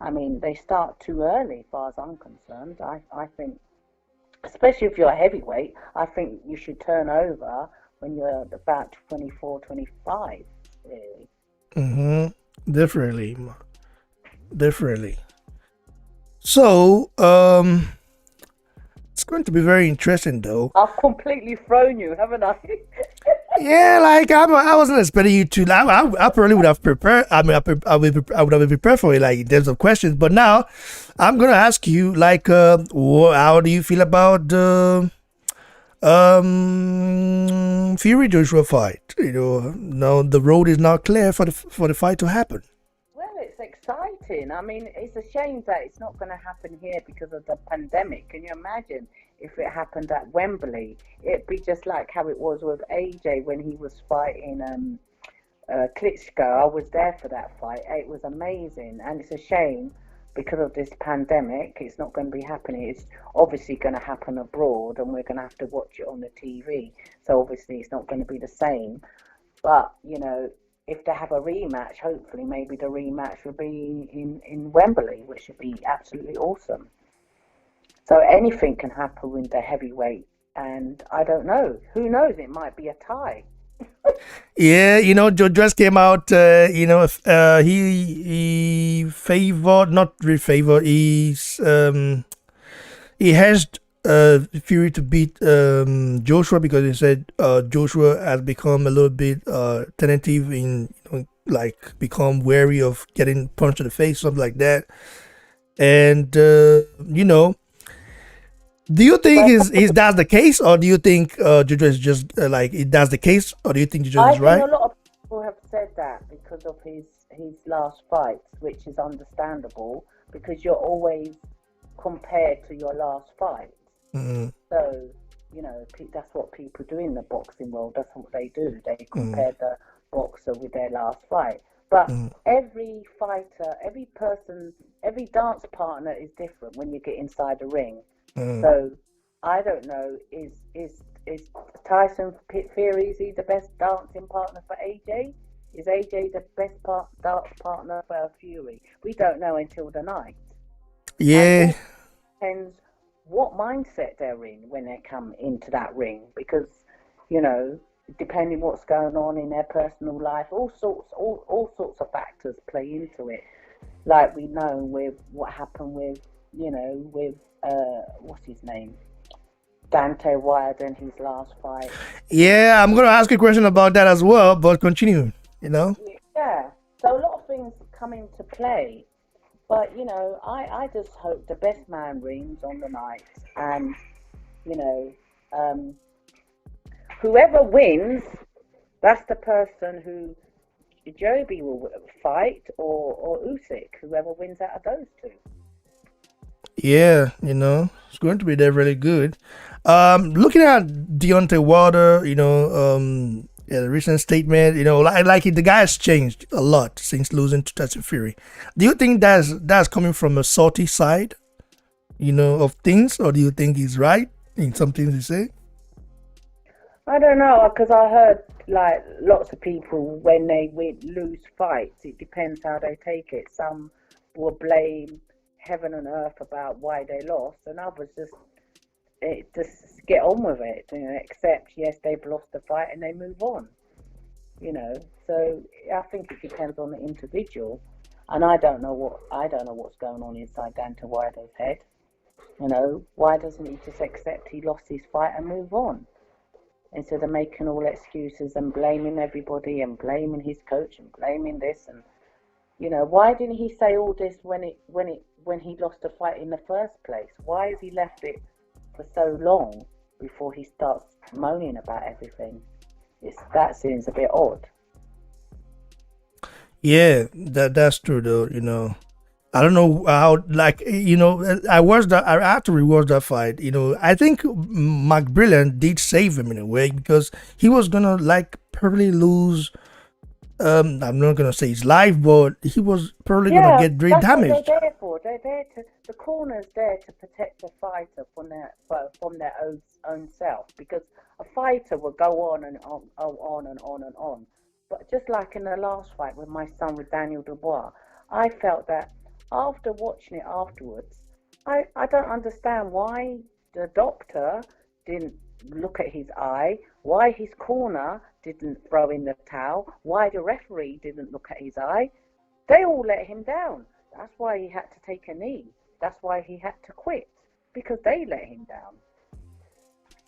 I mean, they start too early, as far as I'm concerned. I think, especially if you're a heavyweight, I think you should turn over when you're about 24, 25, really. differently, differently. So it's going to be very interesting, though. I've completely thrown you, haven't I? Yeah, like I wasn't expecting you to. I probably would have prepared. I mean, I would have been prepared for it, like in terms of questions. But now, I'm gonna ask you, like, how do you feel about the Fury Joshua fight? Now the road is now clear for the fight to happen. Well, it's exciting. I mean, it's a shame that it's not going to happen here because of the pandemic. Can you imagine if it happened at Wembley? It'd be just like how it was with AJ when he was fighting Klitschko. I was there for that fight. It was amazing, and it's a shame because of this pandemic. It's not going to be happening. It's obviously going to happen abroad, and we're going to have to watch it on the TV. So obviously, it's not going to be the same. But if they have a rematch, hopefully maybe the rematch will be in Wembley, which would be absolutely awesome. So anything can happen with the heavyweight, and I don't know. Who knows? It might be a tie. Yeah, Joe just came out. He favored, not really favored. He hedged Fury to beat Joshua because he said Joshua has become a little bit tentative in like become wary of getting punched in the face, something like that. And do you think is that the case, or do you think Jojo is just like that's the case, or do you think Jojo I is think right? a lot of people have said that because of his last fights, which is understandable because you're always compared to your last fight. So, that's what people do in the boxing world. That's what they do. They compare the boxer with their last fight. But every fighter, every person, every dance partner is different when you get inside the ring. So, I don't know, is Tyson Fury, is he the best dancing partner for AJ? Is AJ the best dance partner for Fury? We don't know until the night. Yeah. And it depends what mindset they're in when they come into that ring, because depending what's going on in their personal life, all sorts of factors play into it. Like we know with what happened with what's his name, Dante Wyatt and his last fight. Yeah, I'm gonna ask a question about that as well, but continue. Yeah, so a lot of things come into play. But, I just hope the best man wins on the night. And, whoever wins, that's the person who Joby will fight or Usyk, whoever wins out of those two. Yeah, it's going to be really good. Looking at Deontay Wilder, a recent statement, like the guy has changed a lot since losing to Tyson Fury. Do you think that's coming from a salty side, of things, or do you think he's right in some things he say? I don't know, because I heard like lots of people when they lose fights, it depends how they take it. Some will blame heaven and earth about why they lost, and others just get on with it, accept yes they've lost the fight and they move on. So I think it depends on the individual, and I don't know what's going on inside Dante Wilder's head. Why doesn't he just accept he lost his fight and move on? instead of making all excuses and blaming everybody and blaming his coach and blaming this and why didn't he say all this when he lost the fight in the first place? Why has he left it for so long before he starts moaning about everything? That seems a bit odd. Yeah, that's true though. I don't know how, like, I watched that. I had to rewatch that fight. I think Mark Brilliant did save him in a way because he was gonna like probably lose. I'm not gonna say his life, but he was probably gonna get very that's damaged. what they're there for. They're there the corner's there to protect the fighter from their own self, because a fighter will go on and on and on and on. But just like in the last fight with my son with Daniel Dubois, I felt that after watching it afterwards, I don't understand why the doctor didn't look at his eye, why his corner didn't throw in the towel, why the referee didn't look at his eye. They all let him down. That's why he had to take a knee. That's why he had to quit, because they let him down.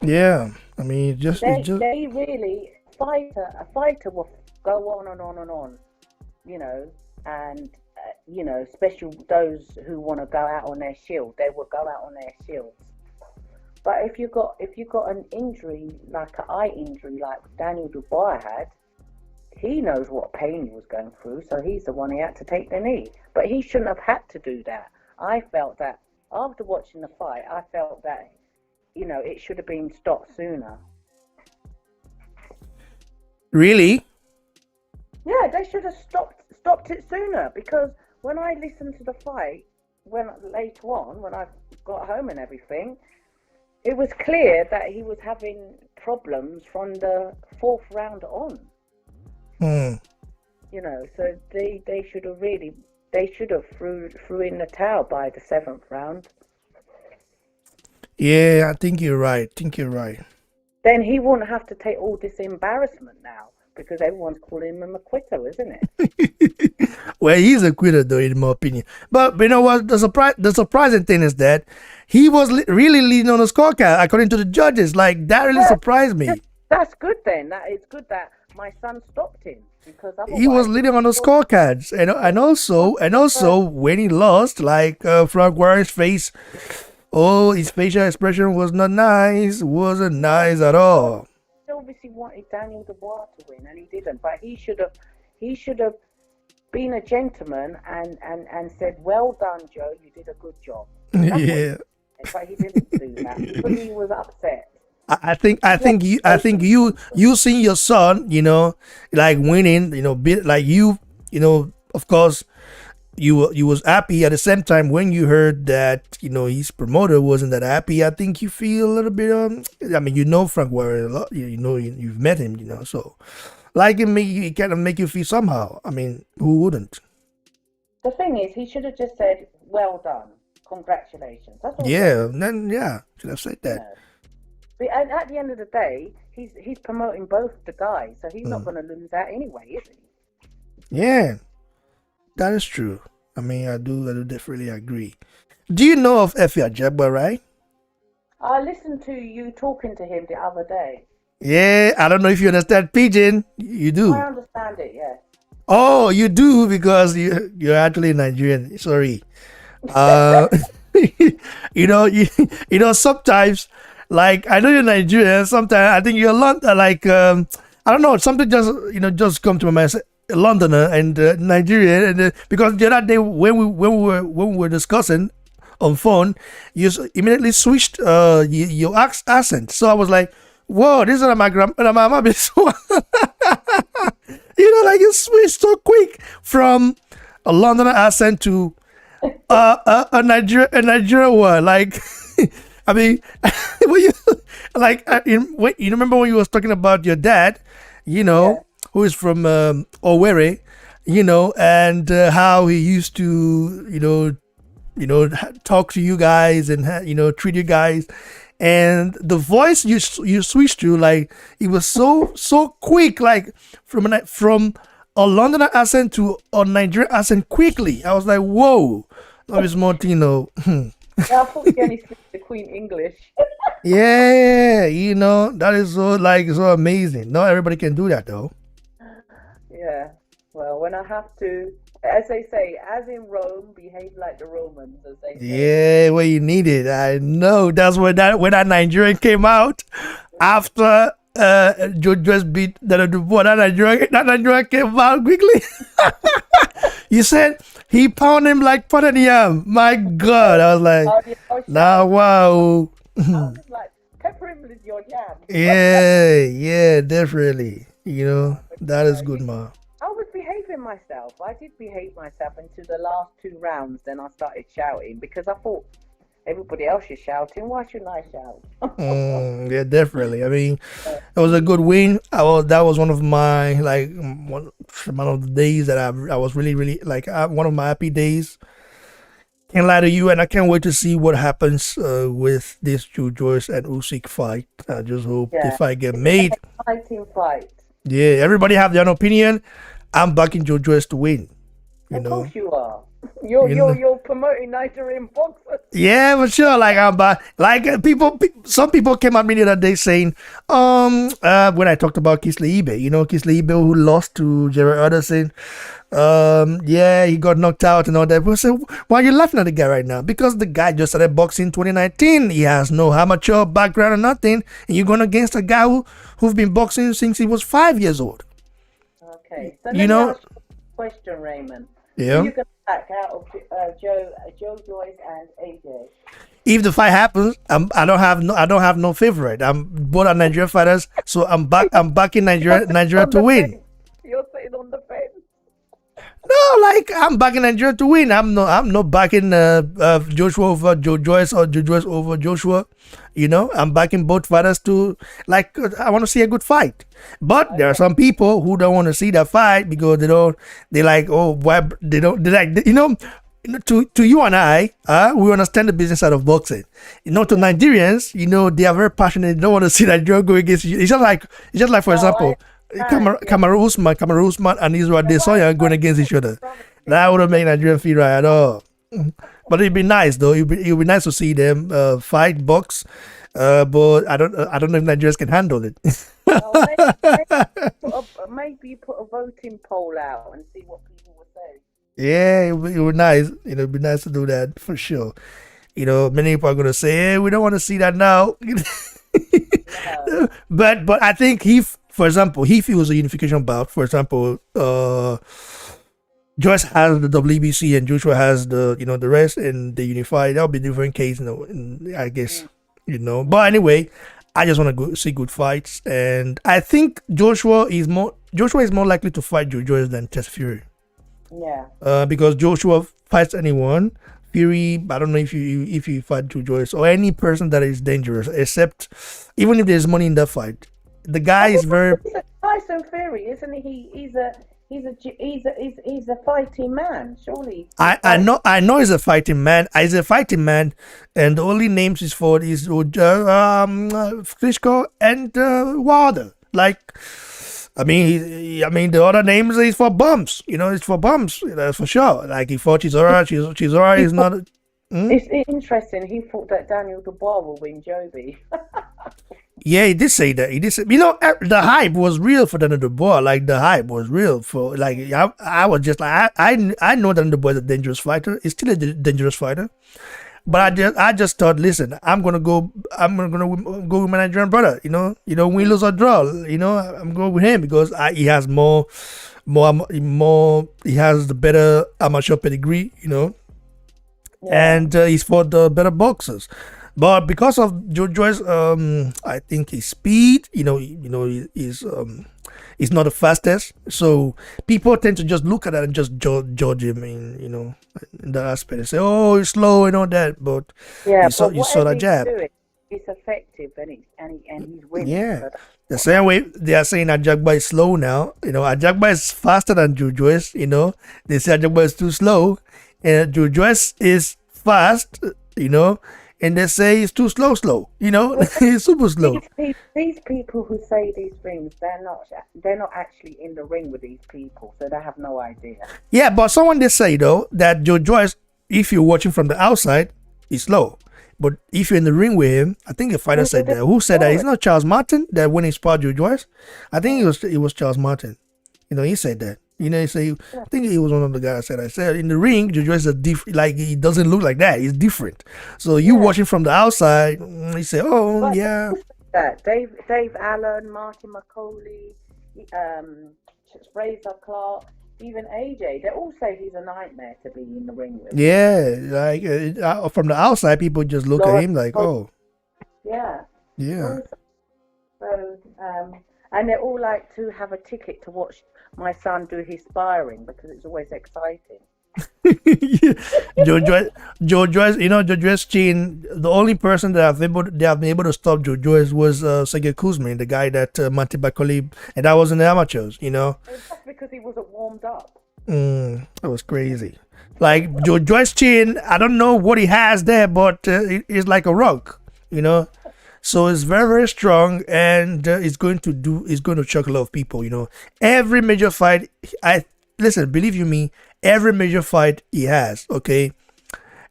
Yeah, I mean, they really a fighter will go on and on and on, and especially those who want to go out on their shield, they will go out on their shields. But if you got an injury like an eye injury like Daniel Dubois had, he knows what pain he was going through, so he's the one who had to take the knee. But he shouldn't have had to do that. I felt that after watching the fight, I felt that it should have been stopped sooner. Really? Yeah, they should have stopped it sooner, because when I listened to the fight, later on, when I got home and everything, it was clear that he was having problems from the fourth round on. So they should have threw in the towel by the seventh round. Yeah, I think you're right. Then he wouldn't have to take all this embarrassment now, because everyone's calling him a quitter, isn't it? Well, he's a quitter, though, in my opinion. But you know what? The surprising thing is that he was really leading on the scorecard, according to the judges. Like, that really surprised me. That's good then. That it's good that my son stopped him, because he was leading on the scorecards, and also when he lost, like Frank Warren's face. Oh, his facial expression was not nice. Wasn't nice at all. He obviously wanted Daniel Dubois to win, and he didn't. But he should have been a gentleman and said, "Well done, Joe. You did a good job." Yeah. But he didn't do that because he was upset. I think you seeing your son, like winning, like of course. You was happy at the same time when you heard that his promoter wasn't that happy. I think you feel a little bit I mean, Frank Warren a lot. You've met him. So like it kind of make you feel somehow. I mean, who wouldn't? The thing is, he should have just said, "Well done, congratulations." That's all. Yeah, should have said that. But at the end of the day, he's promoting both the guys, so he's not going to lose out anyway, is he? Yeah. That is true. I mean, I do definitely agree. Do you know of Effie Ajagba, right? I listened to you talking to him the other day. Yeah, I don't know if you understand Pidgin. You do. I understand it, yeah. Oh, you do, because you're actually Nigerian. Sorry. Sometimes, like, I know you're Nigerian. Sometimes I think you're like, I don't know, something just come to my mind. Londoner and Nigerian, and because the other day when we were discussing on phone, you immediately switched your accent. So I was like, "Whoa, this is my grandma." So like you switched so quick from a Londoner accent to a Nigerian one. Like, I mean, when you remember when you was talking about your dad, Yeah. who is from Owerri, and how he used to, talk to you guys and treat you guys, and the voice you switched to, like, it was so quick, like from a Londoner accent to a Nigerian accent quickly. I was like, whoa, that is more, Yeah, I thought you only speak the Queen English. Yeah, that is so amazing. Not everybody can do that though. Yeah. Well, when I have to, as they say, as in Rome, behave like the Romans, as they say. Yeah, where you need it. I know. That's when that Nigerian came out after Joe just beat the boy. That Nigerian came out quickly. You said he pounded him like pounded yam. My God, I was like, Oh, yeah, oh, now wow. I was like, pepper him with your yam. Yeah, definitely. That is good, man. I was behaving myself. I did behave myself until the last 2 rounds. Then I started shouting because I thought everybody else is shouting. Why shouldn't I shout? Yeah, definitely. I mean, it was a good win. That was one of my one of the days that I was really really one of my happy days. Can't lie to you, and I can't wait to see what happens with this Joyce and Usyk fight. I just hope the fight get made. Exciting fight. Yeah, everybody have their own opinion. I'm backing Joyce to win. Of course you are. You're promoting Nigerian boxers. Yeah, for sure. Some people came at me the other day saying, when I talked about Kisle Ibe, who lost to Gerald Anderson, yeah, he got knocked out and all that. People say, why are you laughing at the guy right now? Because the guy just started boxing in 2019. He has no amateur background or nothing, and you're going against a guy who's been boxing since he was 5 years old. Okay, so let me ask you a question, Raymond. Yeah. You can back out of Joe Joyce and AJ. If the fight happens, I don't have no favorite. I'm both are Nigerian fighters, so I'm backing Nigeria to win. You're sitting on the fence. No, I'm backing Nigeria to win. I'm not backing Joshua over Joyce or Joyce over Joshua. I'm backing both fighters to I want to see a good fight. But there are some people who don't want to see that fight because they like, oh, why they don't they like to you and I, we understand the business side of boxing. To Nigerians, they are very passionate. They don't want to see Nigeria go against you. It's just like for example. Kamaru Usman and Israel Adesanya going against each other. That wouldn't make Nigerian feel right at all. But it'd be nice though. It'd be nice to see them fight, box. But I don't know if Nigerians can handle it. Maybe put a voting poll out and see what people would say. Yeah, it would be nice. It'd be nice to do that for sure. Many people are gonna say, "Hey, we don't want to see that now." But I think for example, if it was a unification bout, for example, Joyce has the WBC and Joshua has the rest, and they unify, that'll be a different case, I guess, But anyway, I just want to go see good fights, and I think Joshua is more likely to fight Joyce than Test Fury. Yeah. Because Joshua fights anyone. Fury, I don't know if you fight Joyce or any person that is dangerous, except even if there's money in that fight. The guy is very Tyson Fury, isn't he? He's a fighting man, surely. I know he's a fighting man. He's a fighting man, and the only names he's fought is Klitschko and Wilder. I mean, the other names is for bumps. It's for bumps. That's for sure. Like he fought Chisora. Chisora is not. It's interesting. He thought that Daniel Dubois will win Joby. Yeah, he did say that. He did say, the hype was real for Daniel Dubois. The hype was real for I was just like I know Daniel Dubois is a dangerous fighter. He's still a dangerous fighter. But I just thought, listen, I'm gonna go with my Nigerian brother. Win, lose or draw. I'm going with him because he has more. He has the better amateur pedigree. Yeah. And he's fought the better boxers. But because of Joyce, I think his speed, he's not the fastest. So people tend to just look at that and just judge him in that aspect. They say, oh, he's slow and all that. But you saw that jab. It's effective and he's winning. Yeah. The same way they are saying Ajagba is slow now. Ajagba is faster than Joyce. They say Ajagba is too slow. And Joyce is fast, and they say it's too slow. He's super slow. These people who say these things, they're not actually in the ring with these people, so they have no idea. Yeah, but someone did say though that Joyce, if you're watching from the outside, he's slow. But if you're in the ring with him, I think the fighter said that. Who said that? It's not Charles Martin that when he sparred Joyce. I think it was Charles Martin. He said that. He said, I think he was one of the guys that said in the ring, Joyce is different. Like he doesn't look like that. He's different. So you watching from the outside, he said, "Oh But yeah." that Dave Allen, Martin McCauley, Fraser Clark, even AJ, they all say he's a nightmare to be in the ring with. Yeah, like from the outside, people just look at him like, "Oh." Yeah. Yeah. So, and they all like to have a ticket to watch my son do his sparring because it's always exciting. Joe Joyce, Joe Joyce Chin. The only person that have been able to stop Joe Joyce was Sergey Kuzmin, the guy that Martin Bakoli, and that was in the amateurs. It's just because he wasn't warmed up. That was crazy. Like Joe Joyce Chin, I don't know what he has there, but it's like a rock. So it's very, very strong, and it's going to shock a lot of people. Every major fight, believe you me, every major fight he has, okay,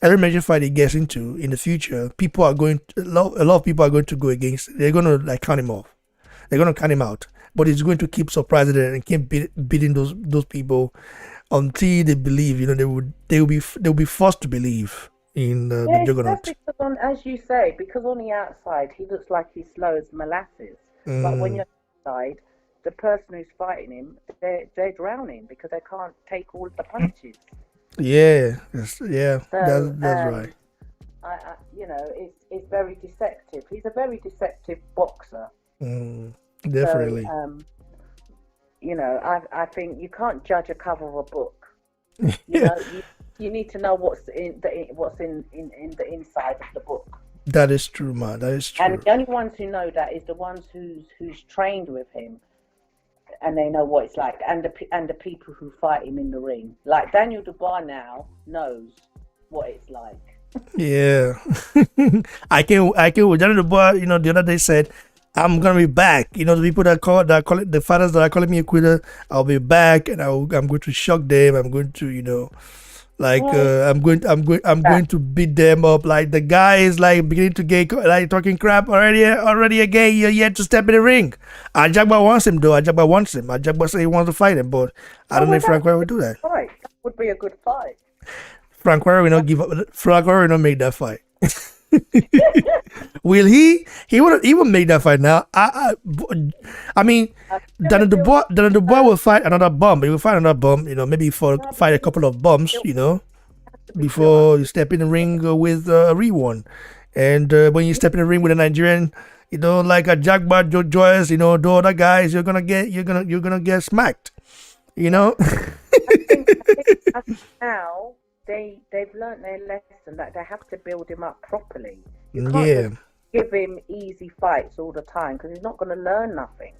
every major fight he gets into in the future, a lot of people are going to go against. They're going to count him off. They're going to count him out, but he's going to keep surprising them and keep beating those people until they believe. They'll be forced to believe in the juggernaut. Because as you say, because on the outside he looks like he's slow as molasses, but when you're inside, the person who's fighting him, they're drowning because they can't take all the punches. Yeah, So, that's right. It's very deceptive. He's a very deceptive boxer. Definitely. So, I think you can't judge a cover of a book. You need to know what's in the inside of the book. That is true, man. That is true. And the only ones who know that is the ones who's trained with him, and they know what it's like, and the people who fight him in the ring. Like Daniel Dubois now knows what it's like. Yeah, I can. Daniel Dubois, the other day said, "I'm gonna be back." The people that call it, the fighters that are calling me a quitter, I'll be back, and I'm going to shock them. I'm going to, I'm going to beat them up. Like the guy is beginning to get talking crap already again. You're yet to step in the ring. Ajagba wants him though. Ajagba said he wants to fight him, but I don't know if Frank Warren would do that. Fight. That would be a good fight. Frank Warren will not give up. Frank Warren will not make that fight. Will he? He would make that fight now. I mean, Daniel Dubois will fight another bum. He will fight another bum. Maybe fight a couple of bums. Before you step in the ring with a Rewan, and when you step in the ring with a Nigerian, like a Jagba, Joe Joyce, the other guys, you're gonna get smacked. I think now they've learned their lesson that they have to build him up properly. You can't just give him easy fights all the time because he's not going to learn nothing.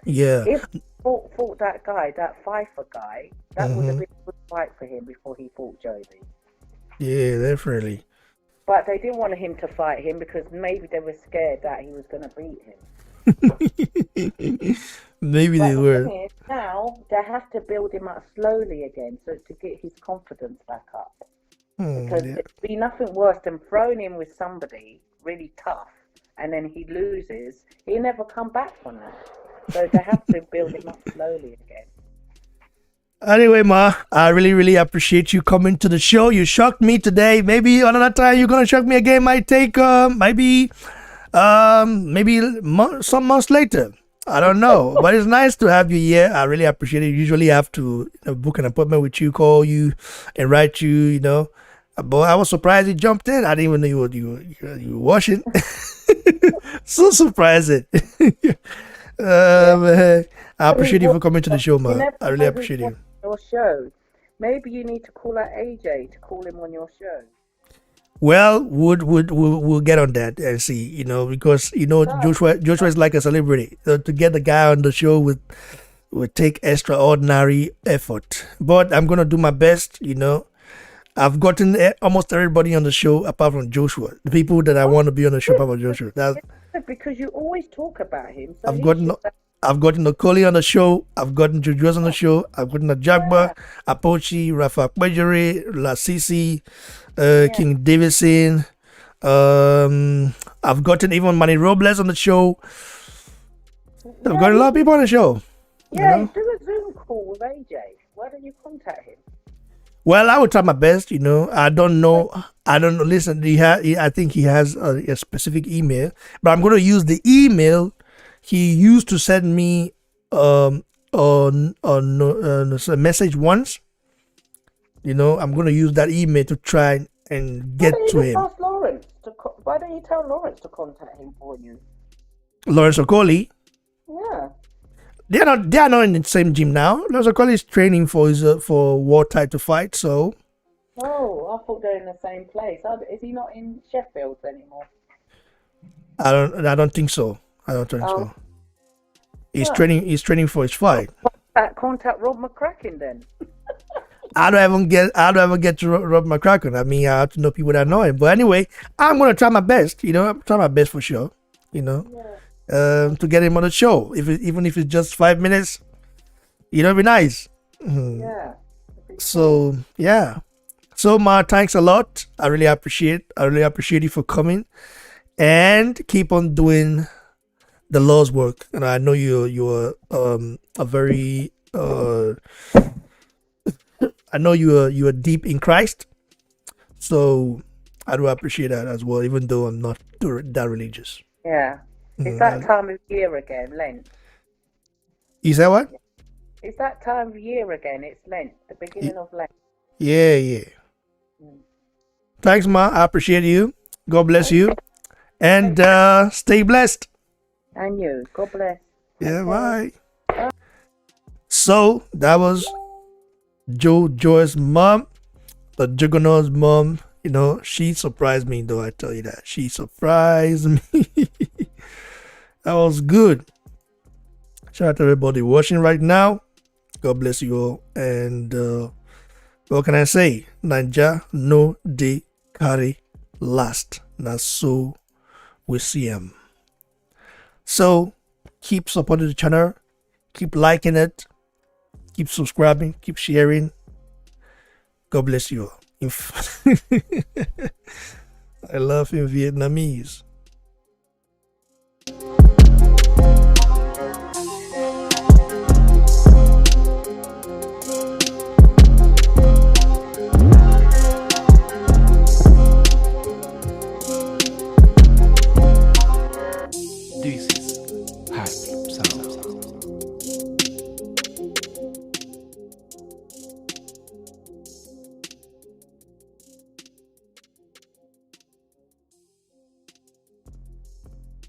Yeah. If he fought that guy, that Pfeiffer guy, that would have been a good fight for him before he fought Joby. Yeah, definitely. But they didn't want him to fight him because maybe they were scared that he was going to beat him. Maybe they were. Now they have to build him up slowly again, so to get his confidence back up. Because it'd be nothing worse than throwing him with somebody really tough, and then he loses. He'll never come back from that. So they have to build him up slowly again. Anyway, Ma, I really, really appreciate you coming to the show. You shocked me today. Maybe another time you're gonna shock me again. Might take maybe some months later. I don't know, but it's nice to have you here. I really appreciate it. Usually I have to book an appointment with you, call you, and write you. But I was surprised you jumped in. I didn't even know you were washing. So surprising. Man, I appreciate you for coming to the show, man. I really appreciate you. Your show. Maybe you need to call out AJ to call him on your show. Well, we'll get on that and see, because Joshua is like a celebrity. So to get the guy on the show would take extraordinary effort. But I'm gonna do my best. I've gotten almost everybody on the show apart from Joshua. The people that I want to be on the show apart from Joshua. That's because you always talk about him. So I've gotten Okoli on the show. I've gotten Jujuas on the show. I've gotten Ajagba, Apochi, Rafa Kwejere, Lasisi, King Davison, I've gotten even Manny Robles on the show. I've got a lot of people on the show. Yeah, You know? do a Zoom call with AJ. Why don't you contact him? Well, I would try my best. I don't know. Listen, I think he has a specific email, but I'm going to use the email he used to send me on a message once. I'm going to use that email to try and get to him. Ask Lawrence why don't you tell Lawrence to contact him for you? Lawrence Okoli. Yeah. They are not in the same gym now. Lawrence Okoli is training for War Title fight. So. Oh, I thought they're in the same place. Is he not in Sheffield anymore? I don't think so. So. He's training. He's training for his fight. Contact Rob McCracken then. I don't ever get to Rob McCracken. I mean, I have to know people that know him. But anyway, I'm gonna try my best. I'm trying my best for sure. To get him on the show, even if it's just 5 minutes, it'd be nice. Yeah. So yeah. So Ma, thanks a lot. I really appreciate you for coming, and keep on doing the Lord's work. And I know you're a very I know you are deep in Christ, so I do appreciate that as well, even though I'm not that religious. Yeah. It's that time of year again, Lent. You say what? It's that time of year again. It's Lent, the beginning of Lent. Yeah. Thanks, Ma. I appreciate you. God bless you. And stay blessed. And you. God bless. Yeah, bye. So that was Joyce's mom, the Juggernaut's mom. She surprised me, though, I tell you that. She surprised me. That was good. Shout out to everybody watching right now. God bless you all. And what can I say? Naija no dey carry last. Na so we see him. So keep supporting the channel. Keep liking it. Keep subscribing. Keep sharing. God bless you all. I love in Vietnamese. This is happy.